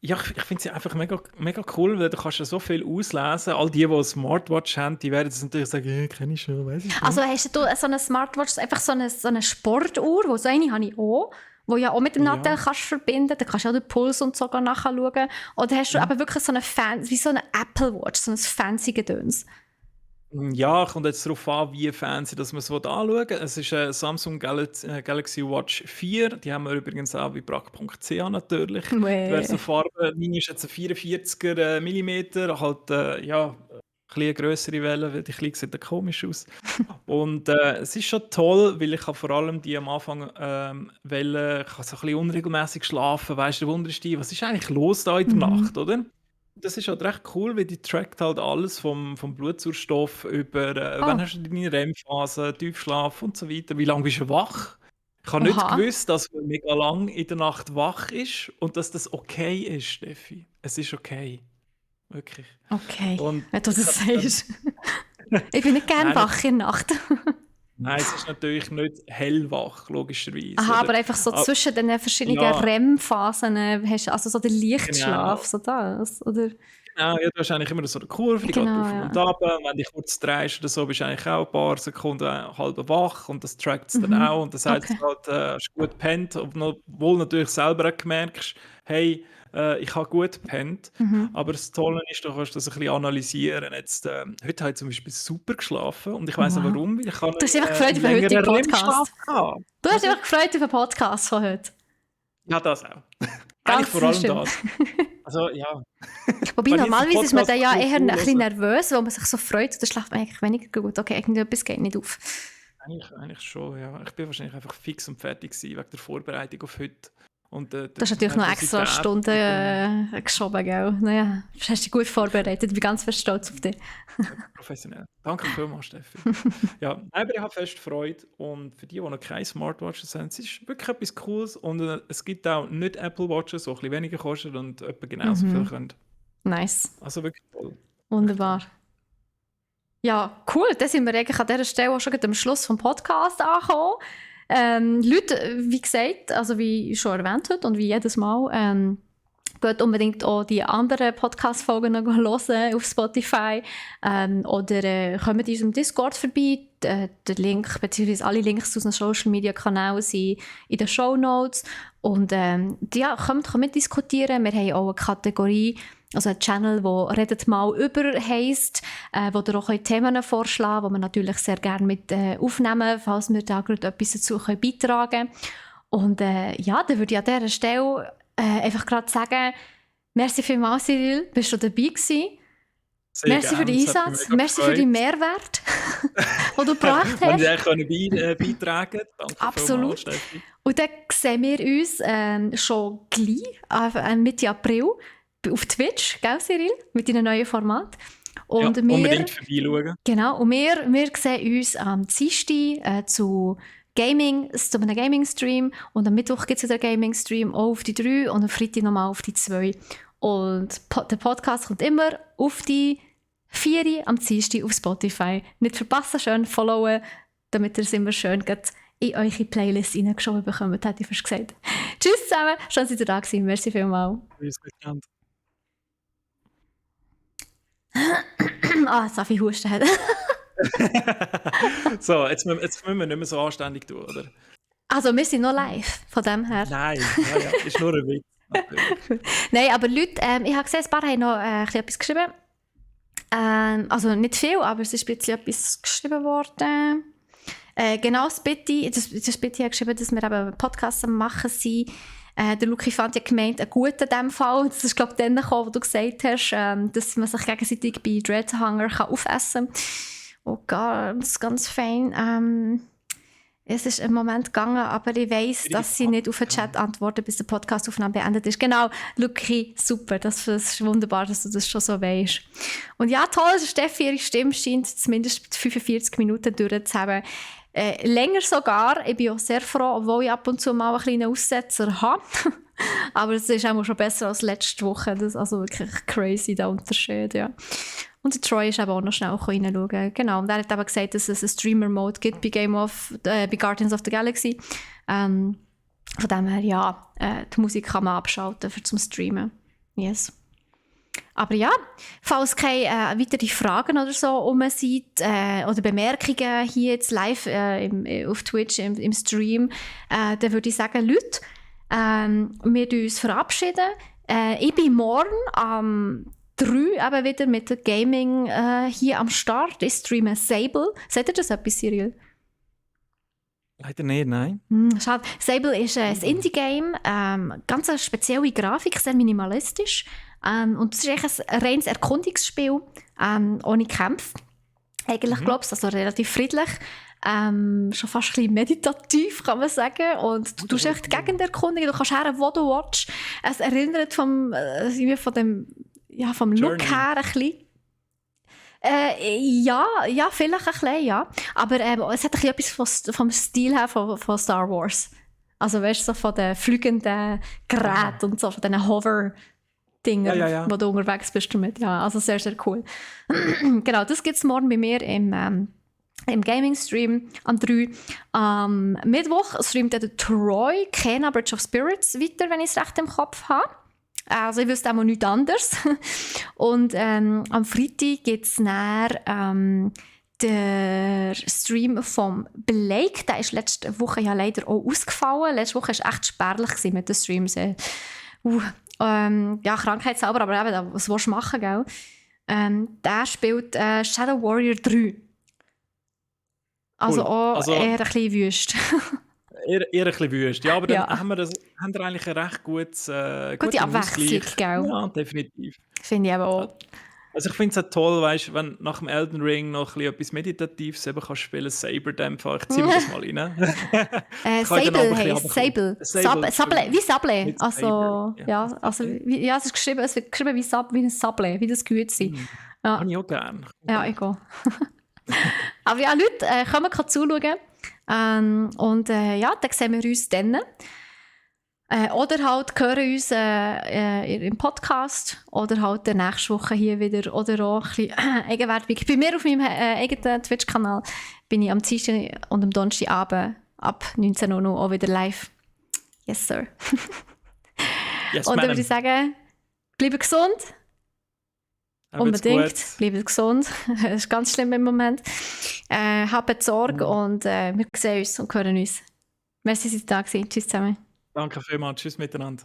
ja, ich finde sie einfach mega, mega cool, weil du kannst ja so viel auslesen. All die eine Smartwatch haben, die werden jetzt natürlich sagen, kenne ich schon, weiss ich schon. Also hast du so eine Smartwatch, einfach so eine Sportuhr, wo so eine habe ich auch, wo ja auch mit dem Nattel kannst verbinden, da kannst du auch den Puls und so nachschauen. Oder hast du aber wirklich so eine wie so eine Apple Watch, so ein fancy Gedöns? Ja, kommt jetzt darauf an, wie fancy dass man es anschauen will. Es ist eine Samsung Galaxy Watch 4. Die haben wir übrigens auch bei brack.ch natürlich. Wer so Farbe, meine ist jetzt ein 44er mm, halt ja, eine grössere Welle, weil die klein sieht ja komisch aus. Und es ist schon toll, weil ich vor allem die am Anfang Welle, ich kann so ein bisschen unregelmäßig schlafen, weißt du, der Wunder ist die, was ist eigentlich los da in der Nacht, oder? Das ist halt recht cool, weil die trackt halt alles vom Blutsauerstoff über, wann hast du deine REM-Phase, Tiefschlaf und so weiter, wie lange bist du wach? Ich habe nicht gewusst, dass man mega lang in der Nacht wach ist und dass das okay ist, Steffi. Es ist okay. Wirklich. Okay, wenn du das sagst. Ich bin nicht gerne wach in der Nacht. Nein, es ist natürlich nicht hellwach, logischerweise. Aha, aber einfach so zwischen den verschiedenen REM-Phasen hast du also so den Lichtschlaf, so das, oder? Genau, ja, du hast eigentlich immer so eine Kurve, die geht auf und ab. Wenn du kurz drehst oder so, bist du eigentlich auch ein paar Sekunden halb wach und das trackt es dann auch. Und das heißt, halt, hast gut gepennt, obwohl natürlich selber auch merkst, hey, ich habe gut gepennt, aber das Tolle ist, du kannst das ein bisschen analysieren. Jetzt, heute habe ich zum Beispiel super geschlafen und ich weiss nicht warum. Du hast dich einfach gefreut auf den heutigen Podcast. Du hast dich einfach gefreut auf den Podcast von heute. Ja, das auch. Eigentlich Ganz vor allem bestimmt. das. Also, ja. Wobei Wenn ich jetzt einen normalerweise ist man Podcast dann ja so eher ein bisschen höre, nervös, weil man sich so freut, dann schläft man eigentlich weniger gut. Okay, irgendetwas geht nicht auf. eigentlich schon, ja. Ich bin wahrscheinlich einfach fix und fertig gewesen wegen der Vorbereitung auf heute. Und Du hast natürlich noch extra Stunden geschoben, gell? Naja, du hast dich gut vorbereitet. Ich bin ganz fest stolz auf dich. professionell. Danke vielmals, Steffi. Ja, aber ich habe fest Freude. Und für die noch keine Smartwatches haben, es ist wirklich etwas Cooles. Und es gibt auch nicht Apple Watches, die ein bisschen weniger kosten und etwa genauso viel können. Nice. Also wirklich toll. Wunderbar. Ja, cool. Dann sind wir eigentlich an dieser Stelle auch schon am Schluss vom Podcast angekommen. Leute, wie gesagt, also wie schon erwähnt hat und wie jedes Mal, geht unbedingt auch die anderen Podcast-Folgen noch hören auf Spotify oder kommt in unserem Discord vorbei. Der Link bzw. alle Links zu unseren Social-Media-Kanälen sind in den Shownotes. Und ja, kommt mitdiskutieren. Wir haben auch eine Kategorie, also einen Channel, der «Redet mal über» heisst, wo ihr auch Themen vorschlagen könnt, die wir natürlich sehr gerne mit aufnehmen, falls wir da gerade etwas dazu beitragen können. Und ja, dann würde ich an dieser Stelle einfach gerade sagen, merci vielmals, Cyril, bist du dabei gewesen. Sehr Merci für gerne, den es hat mich Einsatz, mega merci für gefreut. den Mehrwert, den du gebracht Wenn hast. ich euch beitragen konnte. Danke Absolut. vielmals, Steffi. Und dann sehen wir uns schon gleich, Mitte April, auf Twitch, gell, Cyril, mit deinem neuen Format. Und Ja, unbedingt vorbeischauen. Genau, und wir sehen uns am Dienstag zu einem Gaming-Stream und am Mittwoch gibt es wieder einen Gaming-Stream auch auf die 3 und am Freitag nochmal auf die 2. Und der Podcast kommt immer auf die 4 am Dienstag auf Spotify. Nicht verpassen, schön followen, damit ihr es immer schön in eure Playlist reingeschoben bekommt, hätte ich fast gesagt. Tschüss zusammen, schön, dass ihr da gewesen. Merci vielmals. Tschüss, miteinander. Jetzt darf ich husten. So, jetzt müssen wir nicht mehr so anständig tun, oder? Also, wir sind noch live, von dem her. Nein, ja, ist nur ein Witz. Natürlich. Nein, aber Leute, ich habe gesehen, ein paar haben noch etwas geschrieben. Also nicht viel, aber es ist ein bisschen etwas geschrieben worden. Genau, das Bitty hat geschrieben, dass wir eben Podcasts am machen sind. Der Luki fand ja gemeint, ein guter in diesem Fall. Das ist, glaube ich, dann gekommen, wo du gesagt hast, dass man sich gegenseitig bei Dreadhanger aufessen kann. Oh, ganz fein. Es ist im Moment gegangen, aber ich weiss, dass sie nicht auf den Chat antworten, bis der Podcastaufnahme beendet ist. Genau, Luki, super, das ist wunderbar, dass du das schon so weißt. Und ja, toll, also Steffi, ihre Stimme scheint zumindest 45 Minuten durchzuhaben. Länger sogar. Ich bin auch sehr froh, obwohl ich ab und zu mal einen kleinen Aussetzer habe. Aber es ist auch schon besser als letzte Woche. Das ist also wirklich crazy, der Unterschied, ja. Und der Troy ist eben auch noch schnell reinschauen. Genau, und er hat eben gesagt, dass es einen Streamer-Mode gibt bei Guardians of the Galaxy. Von dem her, ja, die Musik kann man abschalten zum Streamen. Yes. Aber ja, falls keine weiteren Fragen oder so sind oder Bemerkungen hier jetzt live auf Twitch im Stream, dann würde ich sagen, Leute, wir uns verabschieden. Ich bin morgen am 3 eben wieder mit dem Gaming hier am Start. Ich streame Sable. Seht ihr das etwas, Cyril? Leider nicht, nein. Schade. Sable ist ein Indie-Game, ganz eine spezielle Grafik, sehr minimalistisch. Und es ist eigentlich ein reines Erkundungsspiel, ohne Kämpfe. Eigentlich glaubst du, also relativ friedlich. Schon fast ein bisschen meditativ, kann man sagen. Und du tust echt die Gegend erkundigen, du kannst her, wo du willst. Es erinnert vom Look her ein bisschen. Ja, vielleicht ein bisschen, ja. Aber es hat ein bisschen etwas vom Stil her von Star Wars. Also weißt du, so von den fliegenden Geräten und so, von diesen Hover-Dingen, wo du unterwegs bist damit. Ja, also sehr, sehr cool. Genau, das gibt es morgen bei mir im Gaming-Stream am 3. Am Mittwoch streamt der Troy Kena Bridge of Spirits weiter, wenn ich es recht im Kopf habe. Also ich wüsste auch nichts anderes. Und am Freitag gibt es dann der Stream vom Blake. Der ist letzte Woche ja leider auch ausgefallen. Letzte Woche war echt spärlich mit den Streams. Krankheitshalber, aber eben, was willst du machen, gell? Der spielt Shadow Warrior 3. Also cool. auch eher ein bisschen wüst. eher ein bisschen wüst. Ja, aber dann Ja, haben wir eigentlich ein recht gute guten Abwechslung, Ausgleich. gell? Ja, definitiv. Finde ich aber Ja. auch. Also ich finde es auch toll, weißt, wenn du nach dem Elden Ring noch ein bisschen etwas Meditatives eben kannst spielen, Saber Dämpfer, ich ziehe mir das mal rein. Ich kann dann aber Sable ein bisschen heisst runterkommen. Sable. Sable, Sable, wie Entschuldigung. Sable. Nicht Saber. Also, Ja, ja, was ist also, Sable? ja, es wird geschrieben wie ein Sable, wie das Gütsi. Hm. Habe Ja, ich auch gerne. ja, ich gehe. Aber ja, Leute, kommen zuschauen. Und ja, dann sehen wir uns dann. Oder halt hören uns im Podcast oder halt nächste Woche hier wieder oder auch ein bisschen Eigenwerbung. Bei mir auf meinem eigenen Twitch-Kanal bin ich am Dienstag und am Donnerstagabend ab 19 Uhr auch wieder live. Yes, sir. Yes, Und dann würde madam. ich sagen, bleibt gesund. Habt's Unbedingt. gut. Bleibt gesund. Das ist ganz schlimm im Moment. Habt Sorge und wir sehen uns und hören uns. Merci, dass ihr da gewesen. Tschüss zusammen. Danke vielmals. Tschüss miteinander.